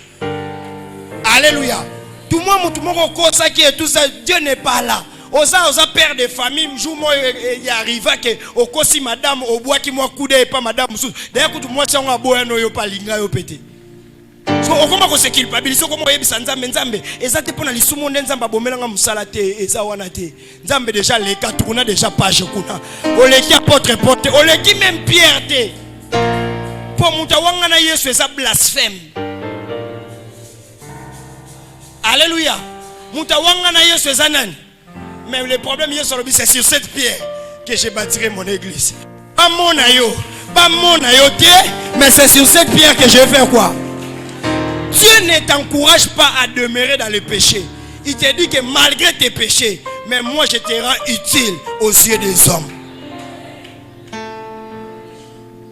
Alléluia. Tout moi mutu moko kosa qui est tout ça, Dieu n'est pas là. Osa père de famille, jour moi il arriva que okosi madame au bois qui moi coude et pas madame sous. D'ailleurs tout moi ça on a boya no yo palinga yo pété. So okoma ko se culpabiliser komo yebisa nzambe ezate pona lisumu nzamba bomelanga musala te eza wana te. Nzambe déjà les 4 kuna déjà page kuna. Oleki apôtre porte, oleki même Pierre te. Pour muta wanga na Yesu eza blasphème. Alléluia. Muta wanga na Yesu eza nani? Mais le problème c'est sur cette pierre que je bâtirai mon église. Pas mon ayo mais c'est sur cette pierre que je vais faire quoi? Dieu ne t'encourage pas à demeurer dans le péché. Il te dit que malgré tes péchés, mais moi je te rends utile aux yeux des hommes.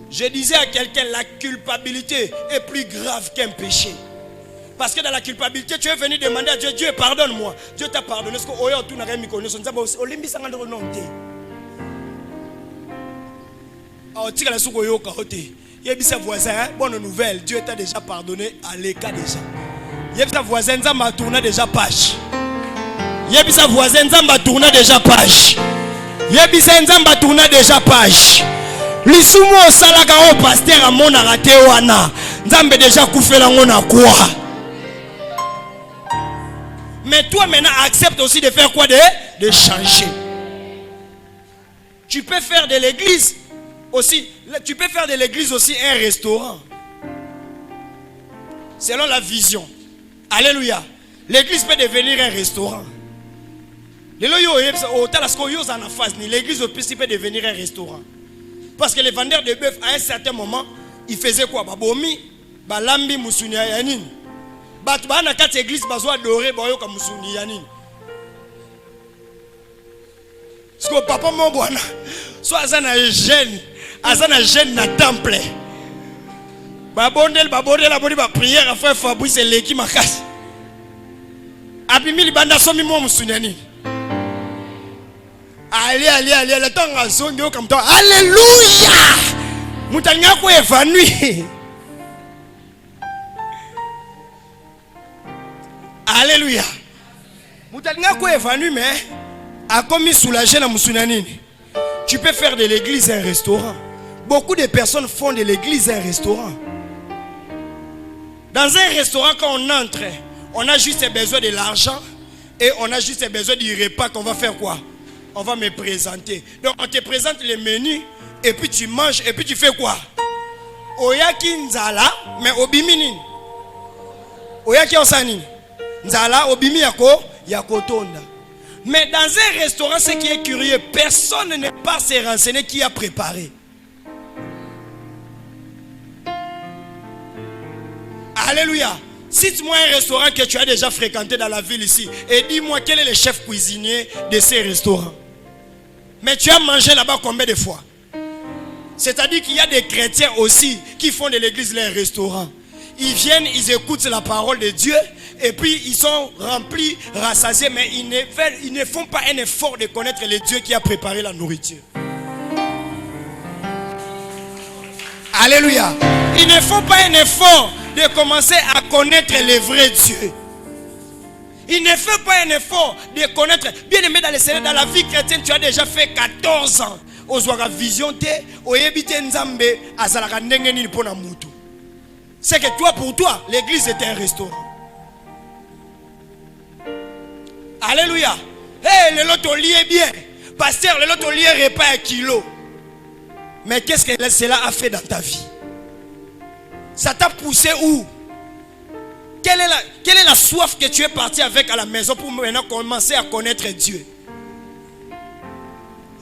Je disais à quelqu'un, la culpabilité est plus grave qu'un péché. Parce que dans la culpabilité, tu es venu demander à Dieu, Dieu pardonne-moi. Dieu t'a pardonné. Est-ce que tu n'as rien connu? Il y a des voisins, bonne nouvelle, Dieu t'a déjà pardonné à l'écart déjà. Il y a des voisins, ça m'a tourné déjà page. Il y a des voisins, ça m'a tourné déjà page. Il y a des voisins, ça m'a tourné déjà page. L'isumo au salaga au pasteur à mon arrêté wana. Nzambe déjà koufé la ngona quoi. Mais toi maintenant accepte aussi de faire quoi? De changer. Tu peux faire de l'église aussi, tu peux faire de l'église aussi un restaurant. Selon la vision. Alléluia. L'église peut devenir un restaurant. L'église peut devenir un restaurant. Parce que les vendeurs de bœuf, à un certain moment, ils faisaient quoi? Babomi, balambi, musuni yanin. Batba na kat église bazo adoré boyo comme musuni yanin. Parce que papa mon bwana, soit azana jeune na temple. Babondel la boni ba prière à faire Fabrice leki makasi. Abimi libanda somi mo musuni yanin. Allez, le temps a zongi comme toi. Alléluia! Moutanga ko évanoui. Alléluia. Moutanga ko évanoui mais a commis soulagé la musunanini. Tu peux faire de l'église un restaurant. Beaucoup de personnes font de l'église un restaurant. Dans un restaurant quand on entre, on a juste besoin de l'argent et on a juste besoin du repas qu'on va faire quoi? On va me présenter. Donc on te présente les menus et puis tu manges et puis tu fais quoi? Oyaki nzala mais obimi nini? Oyaki osani nzala obimi yako tonda. Mais dans un restaurant, ce qui est curieux, personne n'est pas se renseigner qui a préparé. Alléluia. Cite-moi un restaurant que tu as déjà fréquenté dans la ville ici et dis-moi quel est le chef cuisinier de ces restaurants. Mais tu as mangé là-bas combien de fois? C'est-à-dire qu'il y a des chrétiens aussi qui font de l'église leur restaurant. Ils viennent, ils écoutent la parole de Dieu et puis ils sont remplis, rassasiés, mais ils ne font pas un effort de connaître le Dieu qui a préparé la nourriture. Alléluia. Ils ne font pas un effort de commencer à connaître le vrai Dieu. Il ne fait pas un effort de connaître. Bien aimé dans le Seigneur, dans la vie chrétienne, tu as déjà fait 14 ans. C'est que toi, pour toi, l'église est un restaurant. Alléluia. Hey, le lot au lié bien. Pasteur, le lot au lié repas à kilo. Mais qu'est-ce que cela a fait dans ta vie? Ça t'a poussé où? Quelle est la soif que tu es parti avec à la maison pour maintenant commencer à connaître Dieu?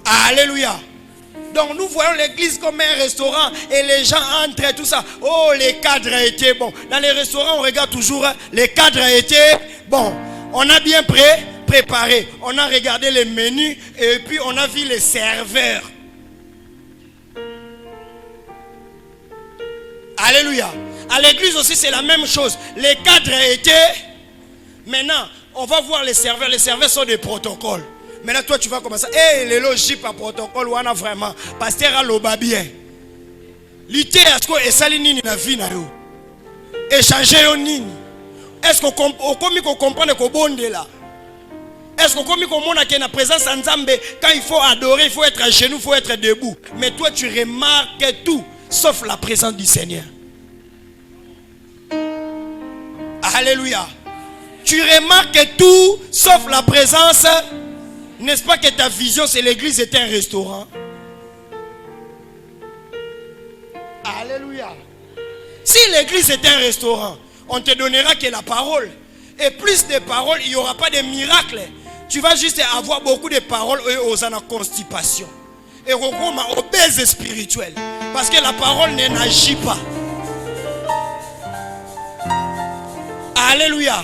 Alléluia. Donc nous voyons l'église comme un restaurant et les gens entrent et tout ça. Oh, les cadres étaient bons. Dans les restaurants, on regarde toujours, les cadres étaient bons. On a bien préparé. On a regardé les menus et puis on a vu les serveurs. Alléluia. À l'église aussi, c'est la même chose. Les cadres étaient. Maintenant, on va voir les serveurs. Les serveurs sont des protocoles. Maintenant, toi, tu vas commencer. Eh, les logiques par protocole, on a vraiment. Pasteur a l'oba bien. L'ité, est-ce que ça nini na vie na yo? Échanger yo nini? Est-ce qu'on comprend que bonde là? Est-ce qu'on comprend que la présence en Nzambe, quand il faut adorer, il faut être à genoux, il faut être debout. Mais toi, tu remarques tout, sauf la présence du Seigneur. Alléluia. Tu remarques tout, sauf la présence. N'est-ce pas que ta vision, c'est l'église est un restaurant? Alléluia. Si l'église est un restaurant, on te donnera que la parole. Et plus de paroles, il n'y aura pas de miracles. Tu vas juste avoir beaucoup de paroles aux en constipation. Et au obèse spirituel. Parce que la parole n'agit pas. Alléluia.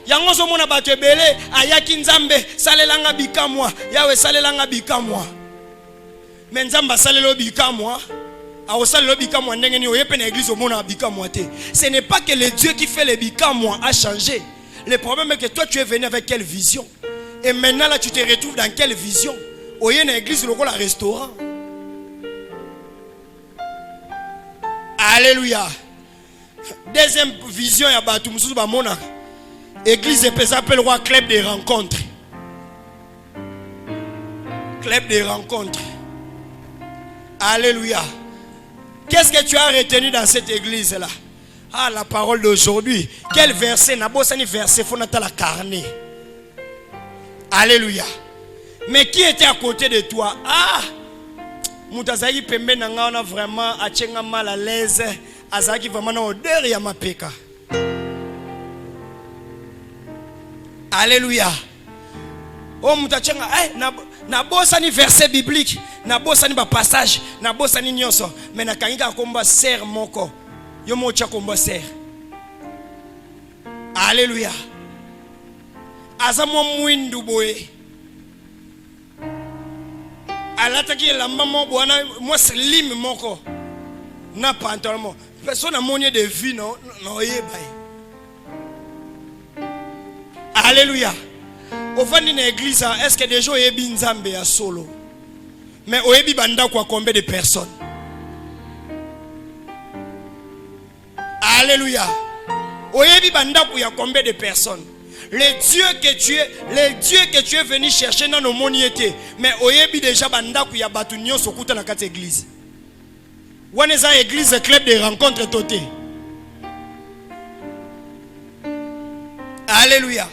Yango zo mona bato ebele ayaki Nzambe salelanga bikamwa yawe salelanga bikamwa mais Nzamba salelo bikamwa a salelo bikamwa ndenge ni oyepe na église omona bikamwa te. Ce n'est pas que le Dieu qui fait les bikamwa a changé. Le problème est que toi tu es venu avec quelle vision et maintenant là tu te retrouves dans quelle vision? Oye na église lokola restaurant. Alléluia. Deuxième vision ya bato mususu ba mona. Église s'appelle roi club de rencontres. Club de rencontres. Alléluia. Qu'est-ce que tu as retenu dans cette église là? Ah, la parole d'aujourd'hui. Quel verset? Nabosani verset fonata la carnet. Alléluia. Mais qui était à côté de toi? Ah, Moutazaki pembe nanga on a vraiment achenga mal à l'aise. Azaki vraiment na odeur ya mapeka. Alléluia. Oh mutachenga na bossa ni verset biblique, na bossa ni ba passage, na bossa ni nyonso, mais na kangika komba ser moko. Yo mocha komba ser. Alléluia. Azamo mwindu boye. Alataki la maman bwana moi slim moko. Na pantalon. Personne a monnaie de vie non yeba. Alléluia. Au fond d'une église, est-ce que des gens oyebi Nzambe ya solo? Mais oyebi banda kwa combien de personnes? Alléluia. Oyebi banda kwa combien de personnes? Le Dieu que tu es venu chercher dans nos moniétés. Mais oyebi déjà banda kwa batu nyonso kuta na kati église. Waneza église club de rencontres toté. Alléluia.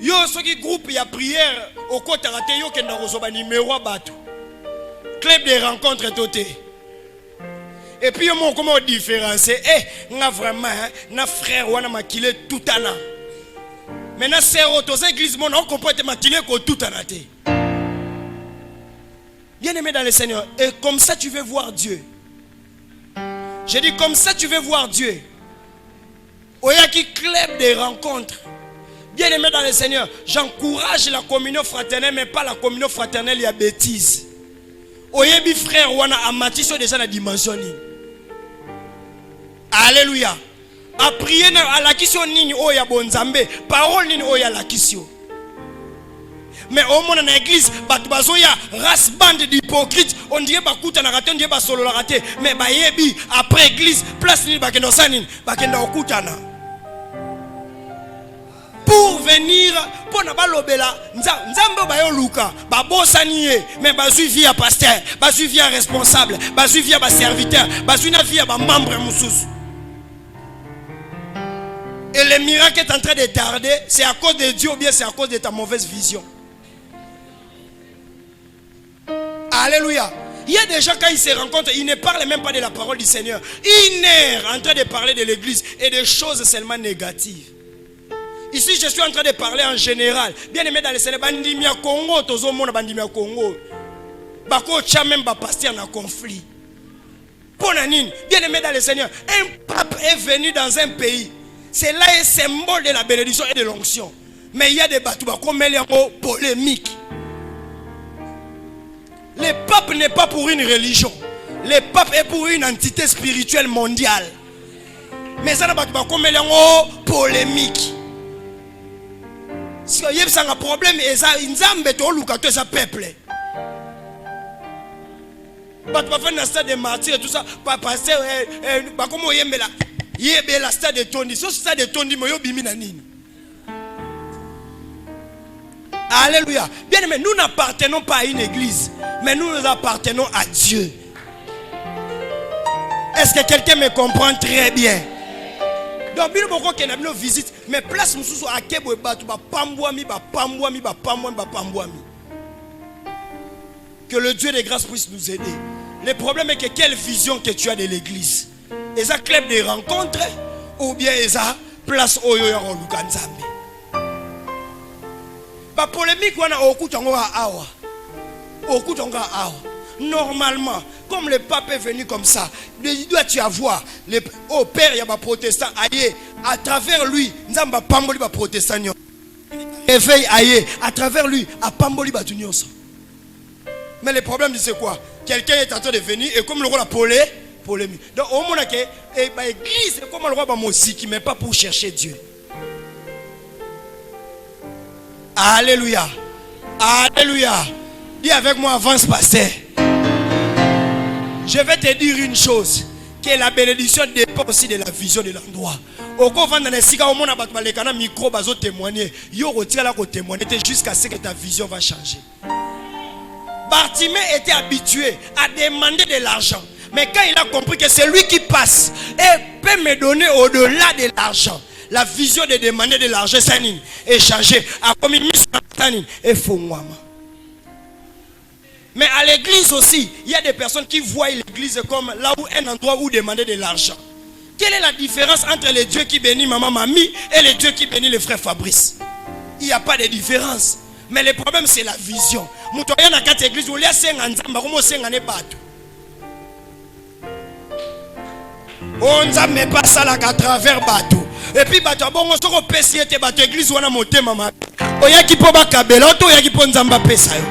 Yo soki groupe ya prière au côté raté yo kenda kozoba numéro batu. Club de rencontres toté. Et puis moi comment différencier nga vraiment na frère wana makile tout ana. Maintenant, c'est aux églises, on comprend que tout a raté. Bien aimé dans le Seigneur, et comme ça tu veux voir Dieu. J'ai dit comme ça tu veux voir Dieu. Oya qui club des rencontres. Bien aimé dans le Seigneur, j'encourage la communion fraternelle, mais pas la communion fraternelle, il y a bêtise. Oya bi frère wana amati so déjà la dimension. Alléluia. A prier à la question nini oya bonzambe, parole nini oya la question. Mais au monde dans l'église, bazoya race bande d'hypocrites, on dirait bakuta na raté, on dirait basolo la raté, mais bayebi après église, place ni bakendo sanine, bakenda okutana. Pour venir, pour na balobela, nzambe bayo luka, babosaniye, mais bazui via pasteur, bazui via responsable, bazui via ba serviteur, bazui na via ba membre mususu. Et le miracle est en train de tarder, c'est à cause de Dieu ou bien c'est à cause de ta mauvaise vision. Alléluia. Il y a des gens quand ils se rencontrent, ils ne parlent même pas de la parole du Seigneur. Ils sont en train de parler de l'église et des choses seulement négatives. Ici, je suis en train de parler en général. Bien aimé dans le Seigneur, bandimia Congo, tozo mona bandimia Congo. Bako tcha même ba pasteur na conflit. Ponanine, bien aimé dans le Seigneur, un pape est venu dans un pays. C'est là un symbole de la bénédiction et de l'onction. Mais il y a des bateaux comme les polémiques. Le pape n'est pas pour une religion. Le pape est pour une entité spirituelle mondiale. Mais ça n'a pas comme les polémiques. Si il y a un problème, il y a un peuple. Il y a un stade de martyrs et tout ça. Pasteur, comment il y a un stade de Tondi. Ce stade de Tondi, il y a un. Alléluia. Bien aimé, nous n'appartenons pas à une église, mais nous appartenons à Dieu. Est-ce que quelqu'un me comprend très bien? Donc, bien beaucoup qui nous visite, mais place nous sous à Kebo Batu, Pambouami. Que le Dieu des grâces puisse nous aider. Le problème est que quelle vision que tu as de l'église? Est-ce un club de rencontres ou bien est-ce place Oyo Yaro Lukanzambi? La polémique normalement, comme le pape est venu comme ça, il doit y avoir au père, il y a des protestants à travers lui, Nzamba Pamboli va protestant. Éveil à travers lui, à Pamboli va dunyon. Mais le problème c'est quoi? Quelqu'un est en train de venir et comme le roi la polémique. Donc au moment que l'église c'est comme le roi musique, mais pas pour chercher Dieu. Alléluia. Alléluia. Dis avec moi, avance, pasteur. Je vais te dire une chose. Que la bénédiction dépend aussi de la vision de l'endroit. Au couvent dans les siga, au monde a micro, bazo témoigner. Yo retire là qu'on témoigne jusqu'à ce que ta vision va changer. Bartimée était habitué à demander de l'argent. Mais quand il a compris que c'est lui qui passe et peut me donner au-delà de l'argent. La vision de demander de l'argent, c'est échanger. A comme une mission, et fongwama. Mais à l'église aussi, il y a des personnes qui voient l'église comme là où un endroit où demander de l'argent. Quelle est la différence entre les dieux qui bénissent maman Mamie et les dieux qui bénissent le frère Fabrice? Il n'y a pas de différence. Mais le problème c'est la vision. Moutoya na kati église où il y a 50 ans, comment 50 ans bateau. On ne met pas ça là à travers bateau. Et puis bateau bon on se repèse était bateau église wana monter maman. Oya ki po ba kabela, oya ki po nzamba pesa yo.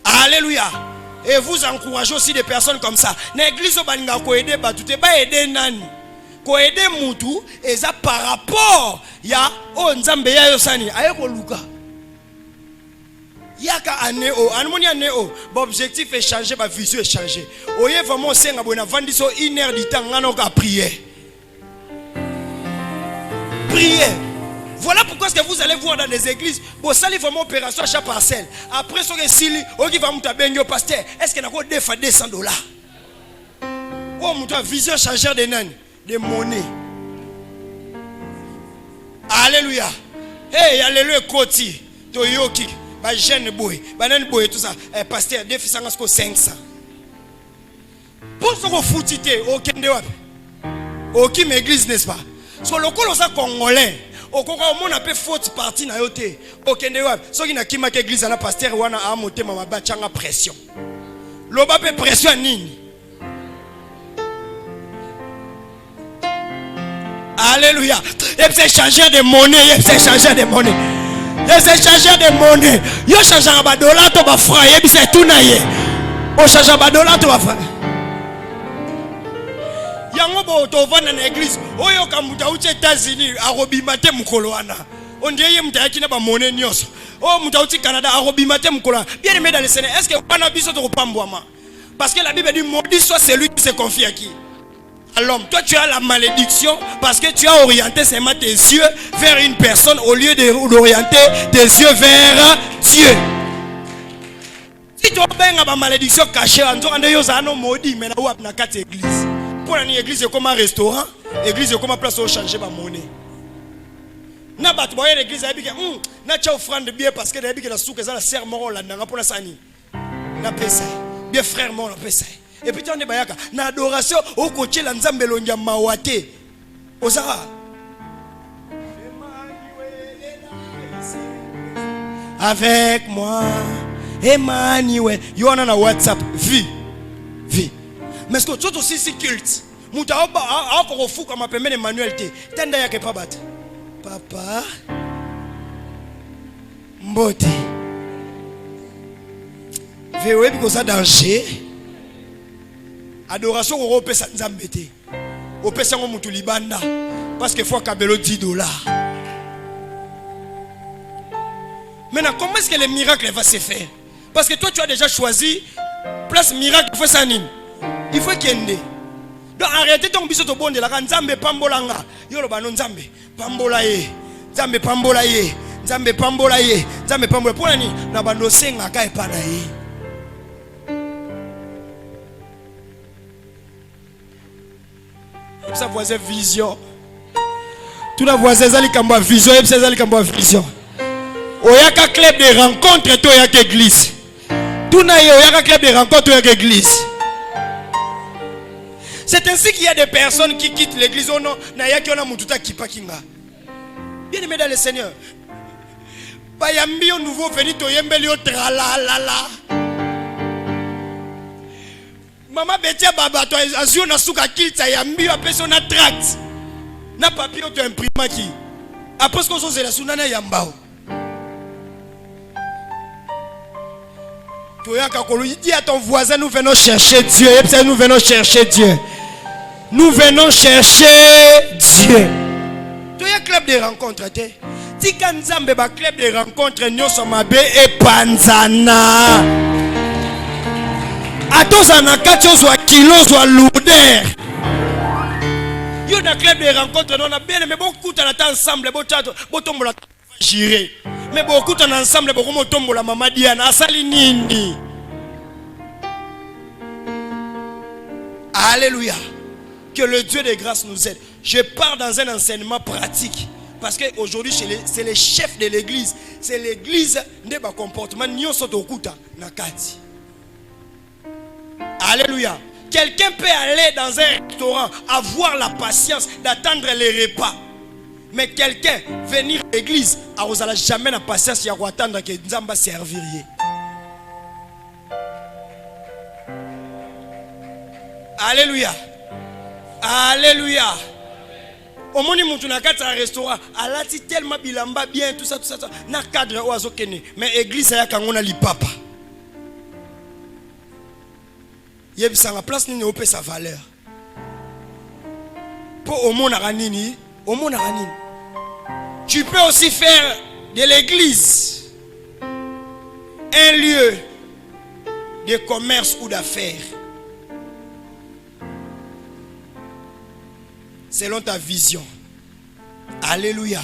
Alléluia. Et vous encouragez aussi des personnes comme ça. L'église balinga ko aider bateau te ba aider nani. Ko aider mutu et ça par rapport ya o nzambe ya yo sani ayeko luka. Yaka aneo, anmonia aneo, l'objectif est changer, ma vision est changer. Oye vraiment senga bona vandiso 1 heure du temps ngano ka prier. Prier. Voilà pourquoi est-ce que vous allez voir dans les églises, vous allez vraiment opération à chaque parcelle. Après ce que Sili, oki va muta benyo pasteur, est-ce que nako defa $200? Oh muta vision changeur de nani, de monnaie. Alléluia. Hey, alléluia koti, toyoki. Ba jeune boy, banan boy tout ça, pasteur défi 500. Pour ce que foutité au kende wapi? Aucune église n'est-ce pas? So le col aux congolais. Au Congo, on a fait faute partie na yote. Okende wa. So qui na kima ke église na pasteur wana a monté mama bachanga pression. Loba pe pression nini? Alléluia. Et c'est changer de monnaie, et c'est changer de monnaie. Et c'est changer de monnaie. Yo changer ba dollar to ba franc, et c'est tout na ye. O changer ba dollar to ba franc. Yango bo to vana na église. Oyo kamuta uche États-Unis, arobimate mukolo wana. On dirait ye muta yakina ba monnaie nyos. Oh muta uchi Canada, arobimate mukolo. Bien aimé dans le Seigneur, est-ce que wana biso to pambwama? Parce que la Bible dit maudit soit celui qui se confie à qui? À l'homme. Toi tu as la malédiction parce que tu as orienté seulement tes yeux vers une personne au lieu d'orienter tes yeux vers Dieu. Si tu as une malédiction cachée, tu as un maudit, mais tu as une église. Pour une église, c'est comme un restaurant. L'église, c'est comme une place où changer ma monnaie. Na bat boye l'église a dit que na cha offrande bien parce que d'habitude la souka la serre moro la nanga pour la sani. Na pesa. Bien frère mon la pesa. Et puis tu en es bayaka na adoration au côté la nzambe longia mawate. Osara. Avec moi Emmanuel. Yo na WhatsApp vie. Mais ce que tu aussi si culte. Muta a encore fou comme appelle Emmanuel te. Tenda yake pas bat. Papa Mbote. Vewe biko ça danger. Adoration au rope sa nzambe te. Au pesa ngo mutu libanda parce que faut kabelo $10. Maintenant comment est-ce que le miracle va se faire? Parce que toi tu as déjà choisi place miracle faut ça nini? Il faut qu'il y ait. Donc arrêtez ton biso to bon de la nzambe pambolanga. Yo lo bano nzambe pambola ye. Nzambe pambola ye. Nzambe pambola ye. Nzambe pambola pour nani na bando senga ka epana ye. Ça voisin vision. Tout la voisin zali kamba vision et ça zali kamba vision. Oyaka club de rencontre to yaka église. Tout na yo oyaka club de rencontre yaka église. C'est ainsi qu'il y a des personnes qui quittent l'église. Oh non, Nayaki on a mututa kipa kinga. Bien aimé dans le Seigneur. Bayambi au nouveau venu to yembeli au tralalala. Maman Betia Baba to azio na suka kilta yambi a personne na tract. Na papier to imprima qui. Après ce qu'on se la sunana yambao. Toyaka kolo dis à ton voisin nous venons chercher Dieu. Et nous venons chercher Dieu. Nous venons chercher Dieu. Tu as un club de rencontres. Tu as un club de rencontres. Nous sommes à et Panzana. A tous en a 4 soit kilos soit lourder. Il y a un club de rencontres. On a bien mais beaucoup de temps ensemble. Beaucoup de gérer. Mais beaucoup de temps ensemble. Beaucoup de temps la maman Diana. Asalinini. Alléluia. Que le Dieu de grâce nous aide. Je pars dans un enseignement pratique. Parce qu'aujourd'hui, c'est les chefs de l'église. C'est l'église de bas comportement. Nyo sotokuta nakati. Alléluia. Quelqu'un peut aller dans un restaurant, avoir la patience d'attendre les repas. Mais quelqu'un venir à l'église, il n'a jamais la patience d'attendre que Nzamba servir. Alléluia. Alléluia. Au moment où tu as un restaurant, elle a dit tellement bilamba bien, tout ça. Na cadre oiseau kene. Mais l'église a quand on a li papa. Il y a la place ni opé sa valeur. Pour au monde aranini, tu peux aussi faire de l'église un lieu de commerce ou d'affaires. Selon ta vision. Alléluia.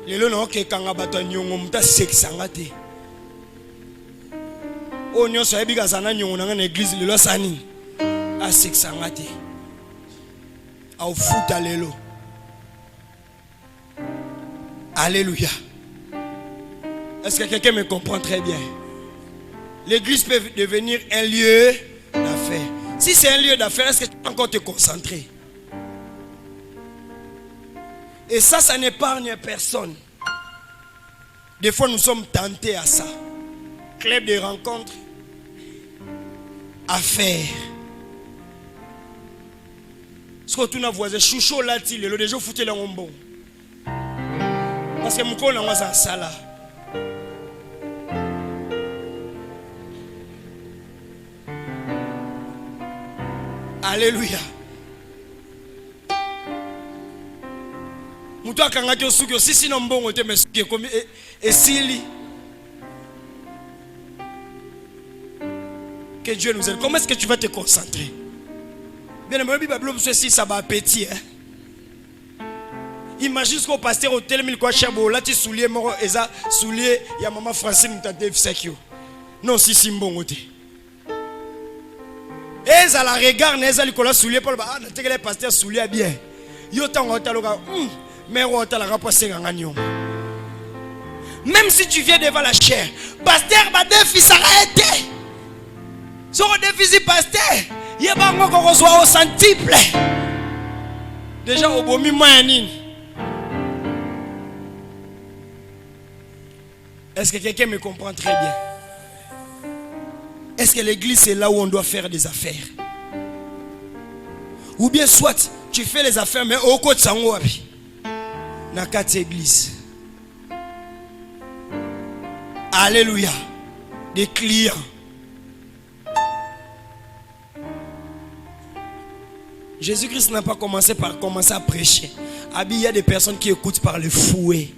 Lelo na oke kanga bato nyongo muta seksanga te. O nyo so ebiga sana nyongo na église lelo sani. A seksanga te. A futa lelo. Alléluia. Est-ce que quelqu'un me comprend très bien? L'église peut devenir un lieu d'affaires. Si c'est un lieu d'affaires, est-ce que tu peux encore te concentrer? Et ça n'épargne personne. Des fois, nous sommes tentés à ça. Club de rencontres, affaires. Ce que tu n'as voisin, chouchou là, il est déjà foutu là bon. Parce que mon corps n'a pas ça là. Alléluia. Moutou akanga to suki si non bon te mesuki comme et sili. Que Dieu nous aide. Comment est-ce que tu vas te concentrer? Bien aimé, Bible si ça va appétit. Imagine ce qu'on pasteur au tel mille quoi chabo là tu soulier moro eza soulier ya maman Francine tante sekio. Non si bon ote. Eza la regard neza likola soulier pour ba na tekele pasteur soulier bien. Yo tango taloka mais rota la rapasser nganyom. Même si tu viens devant la chair, pasteur ba défi s'arrêter. Sur le défi pasteur, il y a pas encore qu'on soit au centuple. Déjà au bomi moyenine. Est-ce que quelqu'un me comprend très bien? Est-ce que l'église c'est là où on doit faire des affaires? Ou bien soit tu fais les affaires mais au côté sango wapi? Na quatre églises. Alléluia. Des clients. Jésus-Christ n'a pas commencé par commencer à prêcher. Il y a des personnes qui écoutent par le fouet.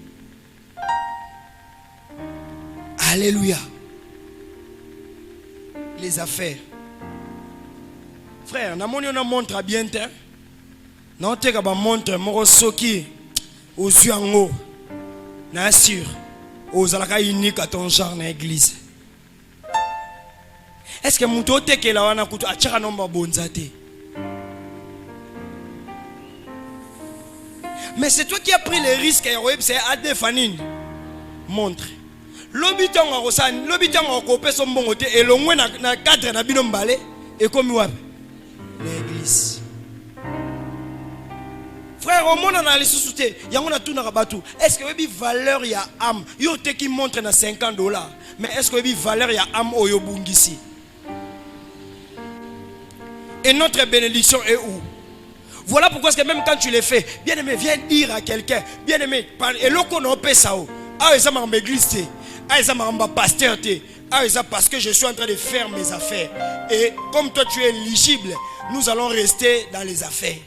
Alléluia. Les affaires. Frère, on montre à bien terre. Non, tu as montre mon soki aux yeux en haut. N'assure. Aux alaka unique à ton genre dans l'église. Est-ce que mon tote que la wana kutu achara nomba bonzate? Mais c'est toi qui as pris les risques et c'est à défanine. Montre. L'obitan a rosan, l'obitan a coupé son bon côté et l'on na cadre na binom balé et comme wap l'église. Frère, au monde on a les sous-soutés, il y a tout na rabatou. Est-ce que oui valeur y a âme? Yo te qui montre na $50. Mais est-ce que oui valeur y a âme au yobungisi? Et notre bénédiction est où? Voilà pourquoi que même quand tu les fais, bien aimé, viens dire à quelqu'un, bien aimé, et l'on connaît ça. Ah, ils ont église, ah, ils ont pasteur, ah, ils ont parce que je suis en train de faire mes affaires. Et comme toi tu es éligible, nous allons rester dans les affaires.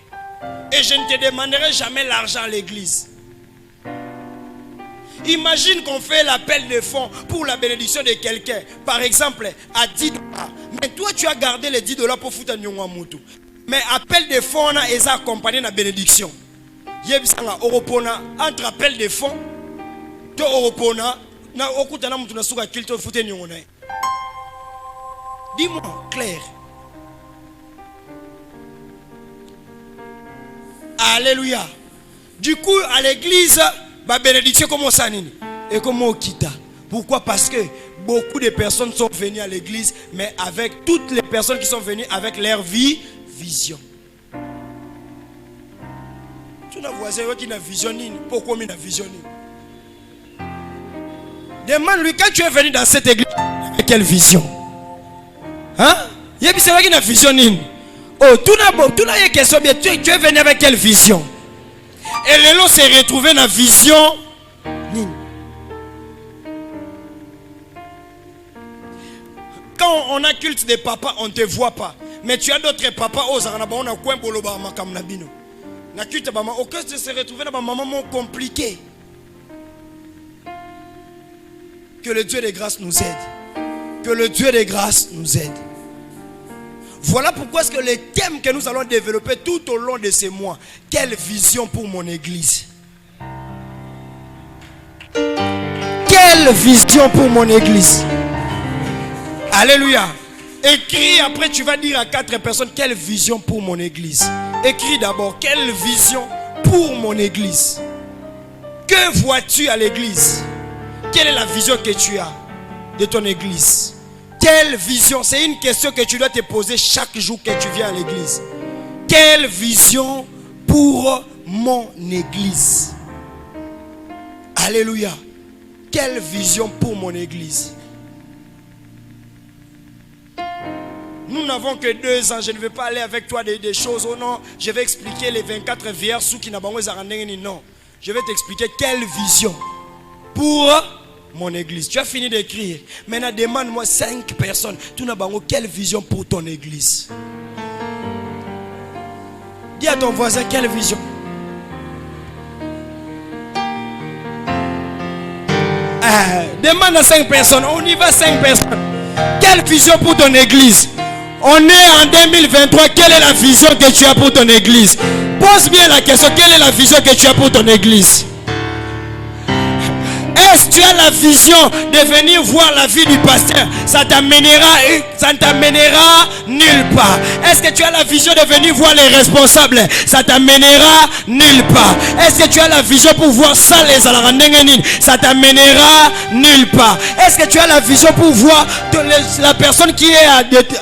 Et je ne te demanderai jamais l'argent à l'église. Imagine qu'on fait l'appel de fonds pour la bénédiction de quelqu'un, par exemple à $10. Mais toi tu as gardé les $10 pour foutre un nyongwamutu. Mais appel de fonds est accompagné de la bénédiction. Yebisanga Europona entre appel de fonds to Europona na okutana mutu na suka kilto fute nyongona. Dis-moi clair. Alléluia. Du coup à l'église ba bénédiction comme ça nini et comme okita. Pourquoi? Parce que beaucoup de personnes sont venues à l'église mais avec toutes les personnes qui sont venues avec leur vie vision. Tu n'as voisin qui n'a vision. Pourquoi il n'a vision? Demande-lui quand tu es venu dans cette église avec quelle vision? Hein? Il y a qui n'a vision. Oh, tout n'a question bien. Tu es venu avec quelle vision? Et les lots s'est retrouvé dans la vision. Quand on a culte des papas, on ne te voit pas. Mais tu as d'autres papas, on a coin pour le makam nabino. Na culte bama, au cas de se retrouver dans ma maman compliqué. Que le Dieu des grâces nous aide. Que le Dieu des grâces nous aide. Voilà pourquoi est-ce que les thèmes que nous allons développer tout au long de ces mois. Quelle vision pour mon église? Quelle vision pour mon église? Alléluia. Écris, après tu vas dire à 4 personnes quelle vision pour mon église. Écris d'abord quelle vision pour mon église. Que vois-tu à l'église? Quelle est la vision que tu as de ton église? Quelle vision? C'est une question que tu dois te poser chaque jour que tu viens à l'église. Quelle vision pour mon église? Alléluia. Quelle vision pour mon église? Nous n'avons que 2 ans. Je ne vais pas aller avec toi des choses. Oh non, je vais expliquer les 24 vierges sous qui n'a pas non. Je vais t'expliquer quelle vision pour mon église. Tu as fini d'écrire. Maintenant, demande-moi 5 personnes. Tu n'as pas quelle vision pour ton église? Dis à ton voisin quelle vision. Demande à 5 personnes. On y va 5 personnes. Quelle vision pour ton église? On est en 2023. Quelle est la vision que tu as pour ton église? Pose bien la question. Quelle est la vision que tu as pour ton église? Est-ce que tu as la vision de venir voir la vie du pasteur? Ça ne t'amènera nulle part. Est-ce que tu as la vision de venir voir les responsables? Ça ne t'amènera nulle part. Est-ce que tu as la vision pour voir ça les alarandengénines? Ça ne t'amènera nulle part. Est-ce que tu as la vision pour voir la personne qui est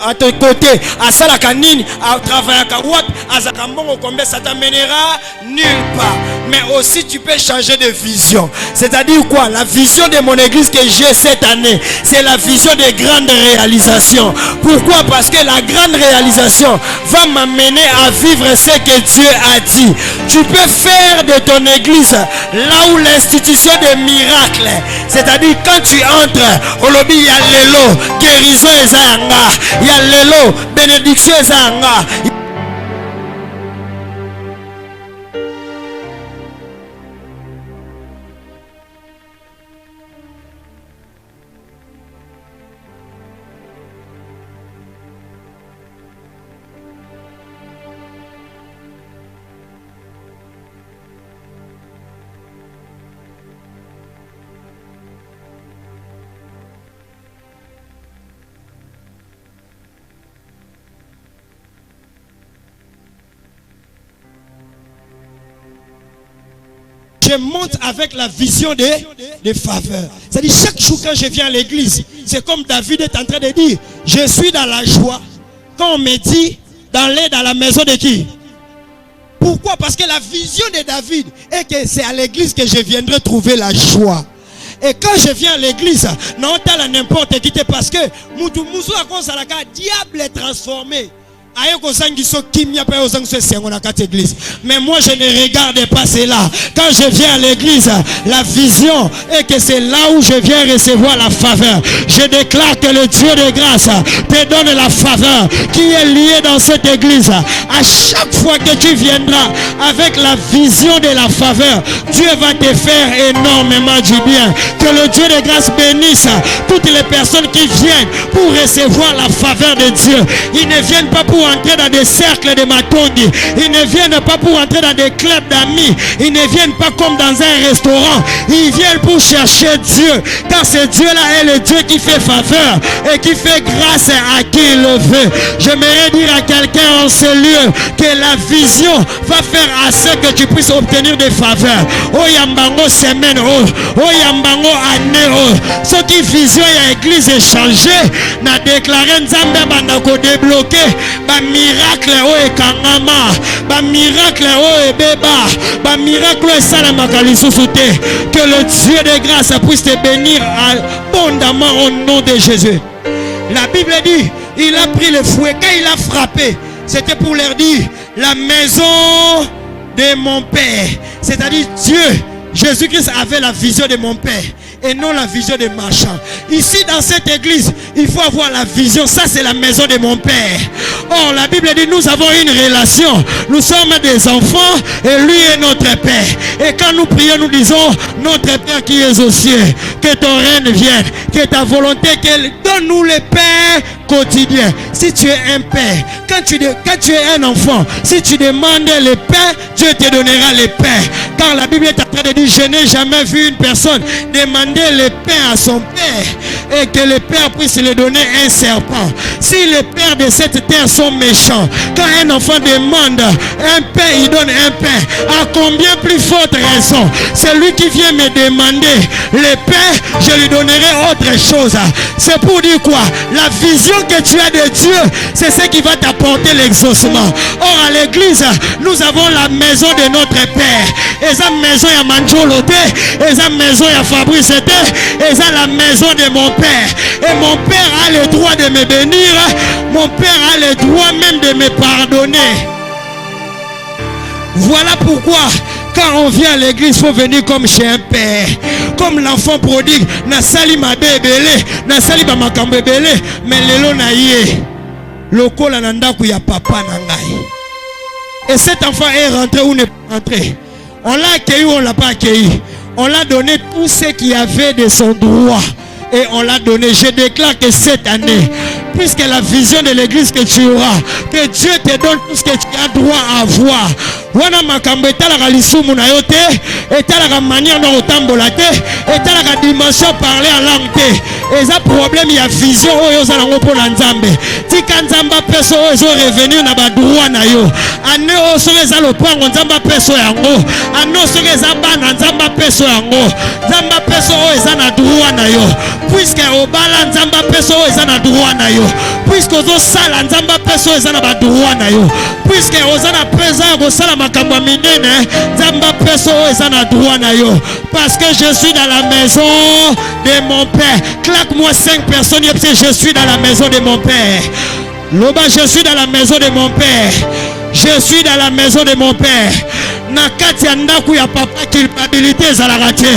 à tes côtés, à Salakanine, à travailler à Kawat, à Zakambongo Kombe? Ça ne t'amènera nulle part. Mais aussi tu peux changer de vision. C'est-à-dire quoi? La vision de mon église que j'ai cette année, c'est la vision de grandes réalisations. Pourquoi? Parce que la grande réalisation va m'amener à vivre ce que Dieu a dit. Tu peux faire de ton église là où l'institution des miracles, c'est-à-dire quand tu entres, au lobby il y a l'élo, guérison et zanga, il y a l'élo, bénédiction et zanga. Je monte avec la vision des faveurs. C'est-à-dire chaque jour quand je viens à l'église, c'est comme David est en train de dire, je suis dans la joie. Quand on me dit d'aller dans la maison de qui? Pourquoi? Parce que la vision de David est que c'est à l'église que je viendrai trouver la joie. Et quand je viens à l'église, non t'as n'importe qui, parce que diable est transformé. Mais moi je ne regarde pas cela. Quand je viens à l'église, la vision est que c'est là où je viens recevoir la faveur. Je déclare que le Dieu de grâce te donne la faveur qui est liée dans cette église. À chaque fois que tu viendras avec la vision de la faveur, Dieu va te faire énormément du bien. Que le Dieu de grâce bénisse toutes les personnes qui viennent pour recevoir la faveur de Dieu. Ils ne viennent pas pour entrer dans des cercles de matongi. Ils ne viennent pas pour entrer dans des clubs d'amis. Ils ne viennent pas comme dans un restaurant. Ils viennent pour chercher Dieu. Car ce Dieu-là est le Dieu qui fait faveur et qui fait grâce à qui il le veut. J'aimerais dire à quelqu'un en ce lieu que la vision va faire à ce que tu puisses obtenir des faveurs. Oh yambango semaine, oh yambango année, oh. Ce qui vision et église est changé. N'a déclaré Nzambe bandako débloqué. Ba miracle o ekangama, ba miracle o ebeba, ba miracle o salamaka lisusu te. Que le Dieu de grâce puisse te bénir abondamment au nom de Jésus. La Bible dit, il a pris le fouet, quand il a frappé, c'était pour leur dire, la maison de mon Père. C'est-à-dire Dieu, Jésus-Christ avait la vision de mon Père et non la vision des marchands. Ici dans cette église, il faut avoir la vision. Ça c'est la maison de mon Père. Or la Bible dit nous avons une relation. Nous sommes des enfants et lui est notre Père. Et quand nous prions, nous disons notre Père qui est aux cieux, que ton règne vienne, que ta volonté, donne-nous le pain quotidien. Si tu es un père, quand tu es un enfant, si tu demandes le pain, Dieu te donnera le pain. Car la Bible est en train de dire, je n'ai jamais vu une personne demander le pain à son père et que le Père puisse lui donner un serpent. Si les pères de cette terre sont méchants, quand un enfant demande un pain, il donne un pain. À combien plus forte raison, celui qui vient me demander le pain, je lui donnerai autre chose. C'est pour dire quoi? La vision que tu as de Dieu, c'est ce qui va t'apporter l'exaucement. Or à l'église, nous avons la maison de notre Père. Et sa maison à Mancholote, et sa maison à Fabrice, et ça la maison de mon Père. Et mon Père a le droit de me bénir. Mon Père a le droit même de me pardonner. Voilà pourquoi quand on vient à l'église, il faut venir comme chez un père. Comme l'enfant prodigue. Nasali ma bébélé, nasali ma makambe bébélé, mais lelo na yé. Loko la nanda ku ya papa nangai. Et cet enfant est rentré ou n'est pas rentré? On l'a accueilli ou on l'a pas accueilli? On l'a donné tout ce qu'il y avait de son droit. Et on l'a donné. Je déclare que cette année, puisque la vision de l'église que tu auras, que Dieu te donne tout ce que tu as droit à avoir. Wana makambo etalaka lisumu na yo te, etalaka manière na otambola te, etalaka dimension parler en langue te. Et ça problème il y a vision oyo za nango pona nzambe. Tika nzamba peso oyo zo revenir na ba droit na yo. Ane o soke za lopango nzamba peso yango. Ane o soke za bana nzamba peso yango. Nzamba peso oyo za na droit na yo. Puisque au bala nzamba peso oyo za na droit na yo. Puisque ozo sala nzamba peso oyo za na ba droit na yo. Puisque oza na présent ko sala makambo minene nzamba peso oyo za na droit na yo. Parce que je suis dans la maison de mon Père. Claque-moi 5 personnes et je suis dans la maison de mon Père. Loba, je suis dans la maison de mon Père. Je suis dans la maison de mon Père. Nakati andaku ya papa culpabilité zalaka te.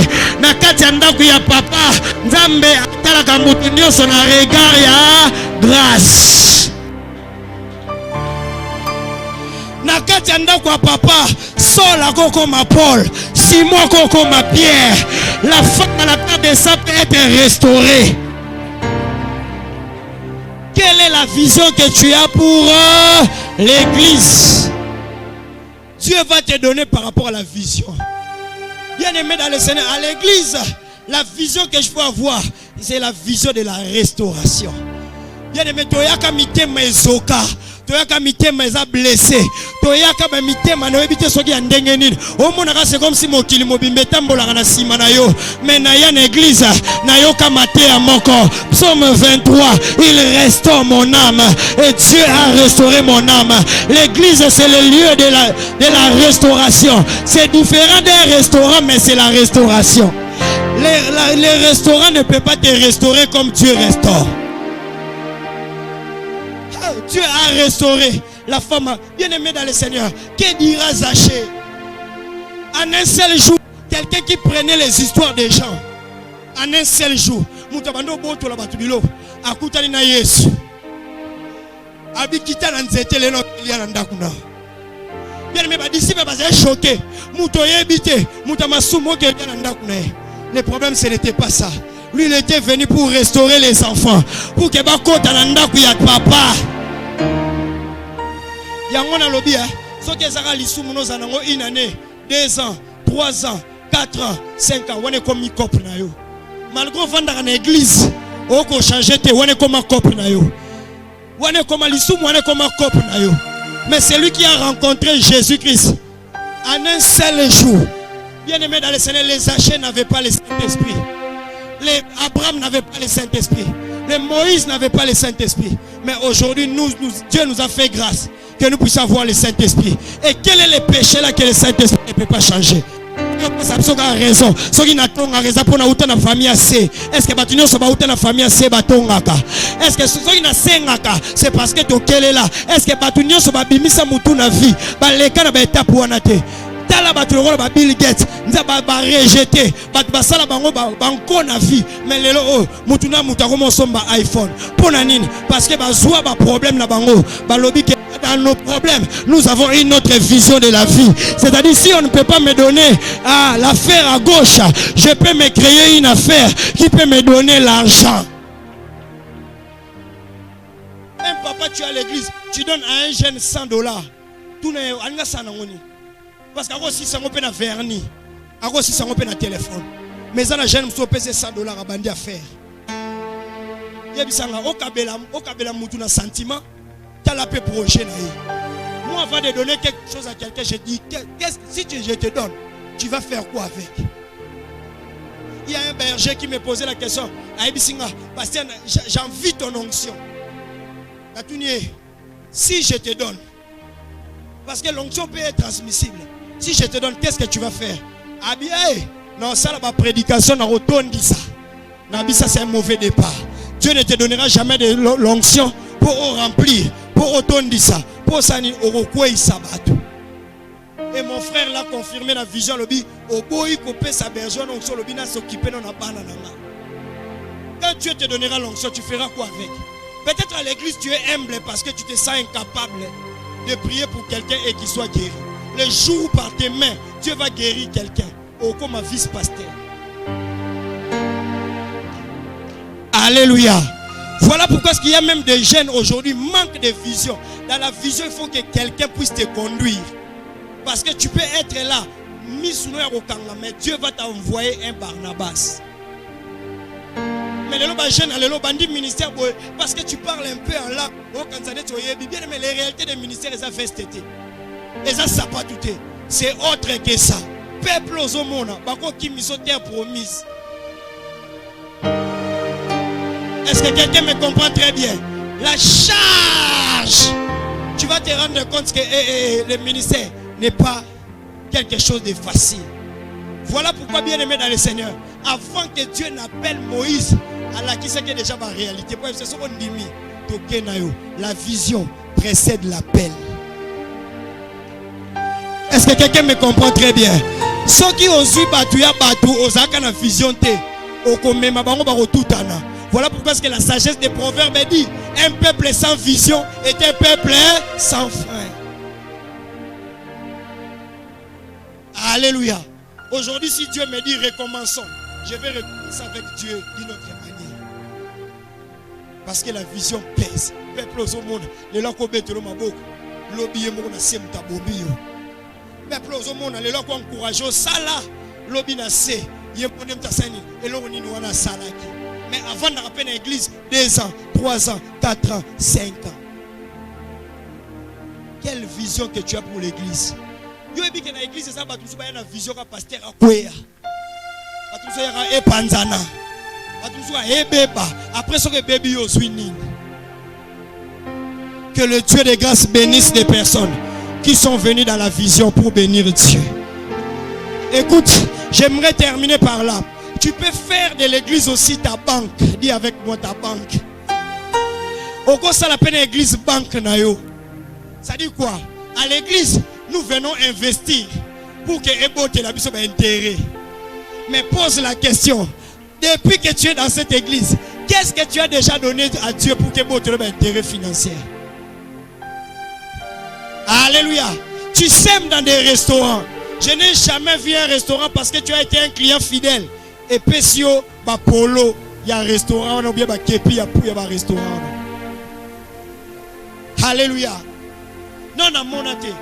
Nakati andaku ya papa nzambe atalaka mutu nyonso na regard ya grâce. Nakati andaku ya papa Saul koko ma Paul, Simon koko ma Pierre. La femme à la terre de ça peut être restaurée. Quelle est la vision que tu as pour l'église? Dieu va te donner par rapport à la vision. Bien aimé dans le Seigneur, à l'église, la vision que je peux avoir, c'est la vision de la restauration. Bien aimé, toyaka mitema ezoka, toyaka mitema eza blessé, toyaka ba mitema na ebite soki ya ndenge nini. Omonaka c'est comme si mokili mobimbe tambolaka na sima na yo. Mais na ya na église, na yoka maté à moko. Psaume 23, il restaure mon âme et Dieu a restauré mon âme. L'église c'est le lieu de la restauration. C'est différent d'un restaurant, mais c'est la restauration. Les restaurants ne peuvent pas te restaurer comme Dieu restaure. Dieu a restauré la femme bien-aimée dans le Seigneur. Que dira Zachée? En un seul jour, quelqu'un qui prenait les histoires des gens, en un seul jour, Moutabando Boto la Batubilo, Akutani na Yesu, Abikita Nanzete le Lianandakuna. Bien-aimé, les disciples sont choqués. Moutoye bité, Moutamasumo qui est Lianandakuna. Le problème, ce n'était pas ça. Lui, il était venu pour restaurer les enfants. Pour que Bakota Nandaku ya papa. Yangona lobby, ce que Zara Lissou nous en avons une année, 2 ans, 3 ans, 4 ans, 5 ans. On est comme un couple na yo. Malgré vendre en église, on peut changer te. On est comme un couple na yo. On est comme Lissou, on est comme un couple na yo. Mais c'est lui qui a rencontré Jésus-Christ en un seul jour. Bien aimé dans le Seigneur, les Zachée n'avaient pas le Saint-Esprit. Les Abraham n'avait pas le Saint-Esprit. Les Moïse n'avait pas le Saint-Esprit. Mais aujourd'hui, Dieu nous a fait grâce que nous puissions avoir le Saint-Esprit. Et quel est le péché là que le Saint-Esprit ne peut pas changer? Ça a raison. Ce qui n'a pas raison pour nous la famille assez. Est-ce que Batunio soit dans la famille assez batongaka? Est-ce que ce qui n'a sengaka c'est parce que tu es là? Est-ce que Batunio soit bimisa mutu na vie? Ba leka na ba étape wana te. Tala batuloko ba Bill Gates nzaba ba rejeter bat basala bango banko na vie mais lelo oh mutuna mutako mosomba iPhone pona nini parce que bazwa ba problème na bango ba lobby que dans nos problèmes nous avons une autre vision de la vie. C'est-à-dire si on ne peut pas me donner l'affaire à gauche, je peux me créer une affaire qui peut me donner l'argent. Un papa, tu es à l'église, tu donnes à un jeune $100. Tout n'est pas ça. Parce qu'à aussi ça m'opère vernis, à aussi ça m'opère téléphone. Mais ça la jeune me pèse $100 à bandi à faire. Yebisanga okabela mutu na sentiment, t'as la paix projet. Moi, avant de donner quelque chose à quelqu'un, je dis, si je te donne, tu vas faire quoi avec? Il y a un berger qui me posait la question, Bastien, j'envie ton onction. Si je te donne, parce que l'onction peut être transmissible, si je te donne, qu'est-ce que tu vas faire? Ah bien, non, ça, la prédication, on retourne dit ça. Ça, c'est un mauvais départ. Dieu ne te donnera jamais de l'onction pour remplir, pour retourner ça, pour s'en ir sabat. Et mon frère l'a confirmé dans la vision, au boy coupé sa berger, l'onction, n'a s'occuper dans la banane. Quand Dieu te donnera l'onction, tu feras quoi avec? Peut-être à l'église, tu es humble parce que tu te sens incapable de prier pour quelqu'un et qu'il soit guéri. Le jour où par tes mains, Dieu va guérir quelqu'un. Oh, comme un vice-pasteur. Alléluia. Voilà pourquoi il y a même des jeunes aujourd'hui manquent de vision. Dans la vision, il faut que quelqu'un puisse te conduire. Parce que tu peux être là, mais Dieu va t'envoyer un Barnabas. Mais les jeunes, les bandits ministère, parce que tu parles un peu en là, mais les réalités des ministères, elles ont fait été. Elles ont sapatouté. C'est autre que ça. Peuple aux hommes, qui me sont terre promise. Est-ce que quelqu'un me comprend très bien? La charge. Tu vas te rendre compte que le ministère n'est pas quelque chose de facile. Voilà pourquoi, bien aimé dans le Seigneur, avant que Dieu n'appelle Moïse, Allah qui sait que déjà ma réalité, c'est ce qu'on dit, la vision précède l'appel. Est-ce que quelqu'un me comprend très bien? Ceux qui osent battre, osent la vision, voilà pourquoi est-ce que la sagesse des proverbes dit un peuple sans vision est un peuple sans frein. Alléluia. Aujourd'hui, si Dieu me dit recommençons, je vais recommencer avec Dieu d'une autre manière. Parce que la vision pèse. Peuple au monde, les gens qui ont maboko, l'obéi mon na mtabobio. Peuple au monde, les gens qui encouragent ça là, l'obéi na se, yemonem tasani, et l'on ni wana salaki. Mais avant de rappeler l'église, 2 ans, 3 ans, 4 ans, 5 ans. Quelle vision que tu as pour l'église? Yo ebi que dans l'église ça ba tout une vision ka pasteur akwea. Ba tout ya epanzana. Ba tout ya ebeba. Après ce que baby yo swini. Que le Dieu de grâce bénisse les personnes qui sont venues dans la vision pour bénir Dieu. Écoute, j'aimerais terminer par là. Tu peux faire de l'église aussi ta banque. Dis avec moi ta banque. Au quoi ça l'appelle l'église banque nayo? Ça dit quoi? À l'église, nous venons investir pour que Ebote la biso intérêt. Mais pose la question. Depuis que tu es dans cette église, qu'est-ce que tu as déjà donné à Dieu pour que Ebote ait intérêt financier? Alléluia. Tu sèmes dans des restaurants. Je n'ai jamais vu un restaurant parce que tu as été un client fidèle. Et Pesio, Polo, il y a un restaurant, ou bien Kepi, il y a un restaurant. Alléluia. Non, non, mon athée.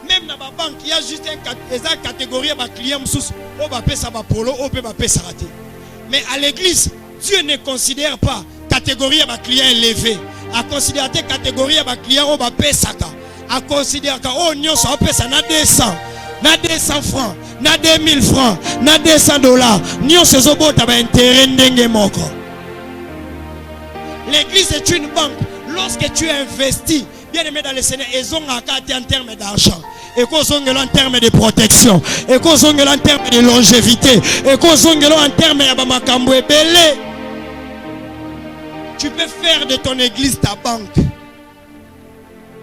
Même dans ma banque, il y a juste une catégorie de clients qui ont Polo, ou raté. Mais à l'église, Dieu ne considère pas catégorie de clients élevés. À considérer catégorie de clients qui ont Saka. À considérer que oh, nous sommes na 200, na 200 francs, na 2000 francs, na 200 $. Nous sommes intérêt ndenge moko. L'église est une banque. Lorsque tu investis, bien aimé dans le Seigneur, ils ont un cas en termes d'argent. Et qu'on ont en termes de protection. Et qu'on ont en termes de longévité. Et qu'on ont en termes de makambo et belé. Tu peux faire de ton église ta banque.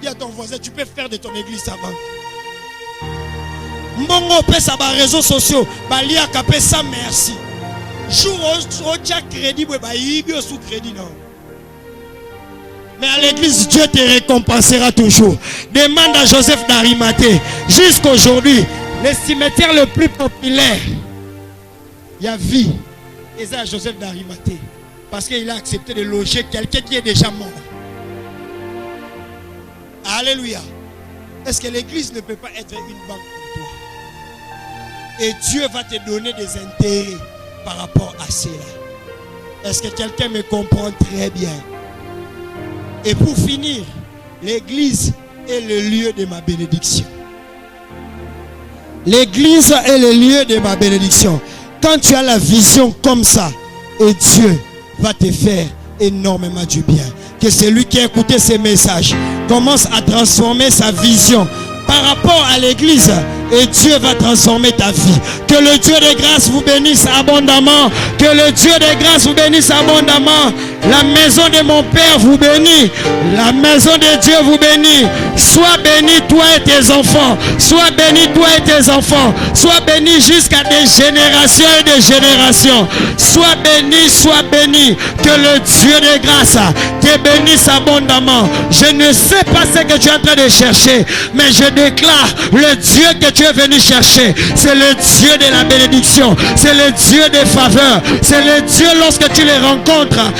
Dis à ton voisin, tu peux faire de ton église ta banque. Mbongo pesa ba réseaux sociaux, ba lia kapé ça merci. Jour au tcha crédit, ba yibi au sous crédit non. Mais à l'église, Dieu te récompensera toujours. Demande à Joseph d'Arimathée. Jusqu'aujourd'hui, le cimetière le plus populaire, il y a vie. Et c'est à Joseph d'Arimathée. Parce qu'il a accepté de loger quelqu'un qui est déjà mort. Alléluia. Est-ce que l'église ne peut pas être une banque pour toi? Et Dieu va te donner des intérêts par rapport à cela. Est-ce que quelqu'un me comprend très bien? Et pour finir, l'église est le lieu de ma bénédiction. L'église est le lieu de ma bénédiction. Quand tu as la vision comme ça, et Dieu va te faire énormément du bien. Que celui qui a écouté ces messages commence à transformer sa vision par rapport à l'église, et Dieu va transformer ta vie. Que le Dieu de grâce vous bénisse abondamment. Que le Dieu de grâce vous bénisse abondamment. La maison de mon Père vous bénit. La maison de Dieu vous bénit. Sois béni toi et tes enfants. Sois béni toi et tes enfants. Sois béni jusqu'à des générations et des générations. Sois béni, sois béni. Que le Dieu de grâce te bénisse abondamment. Je ne sais pas ce que tu es en train de chercher, mais je déclare le Dieu que tu es venu chercher. C'est le Dieu de la bénédiction. C'est le Dieu des faveurs. C'est le Dieu lorsque tu les rencontres.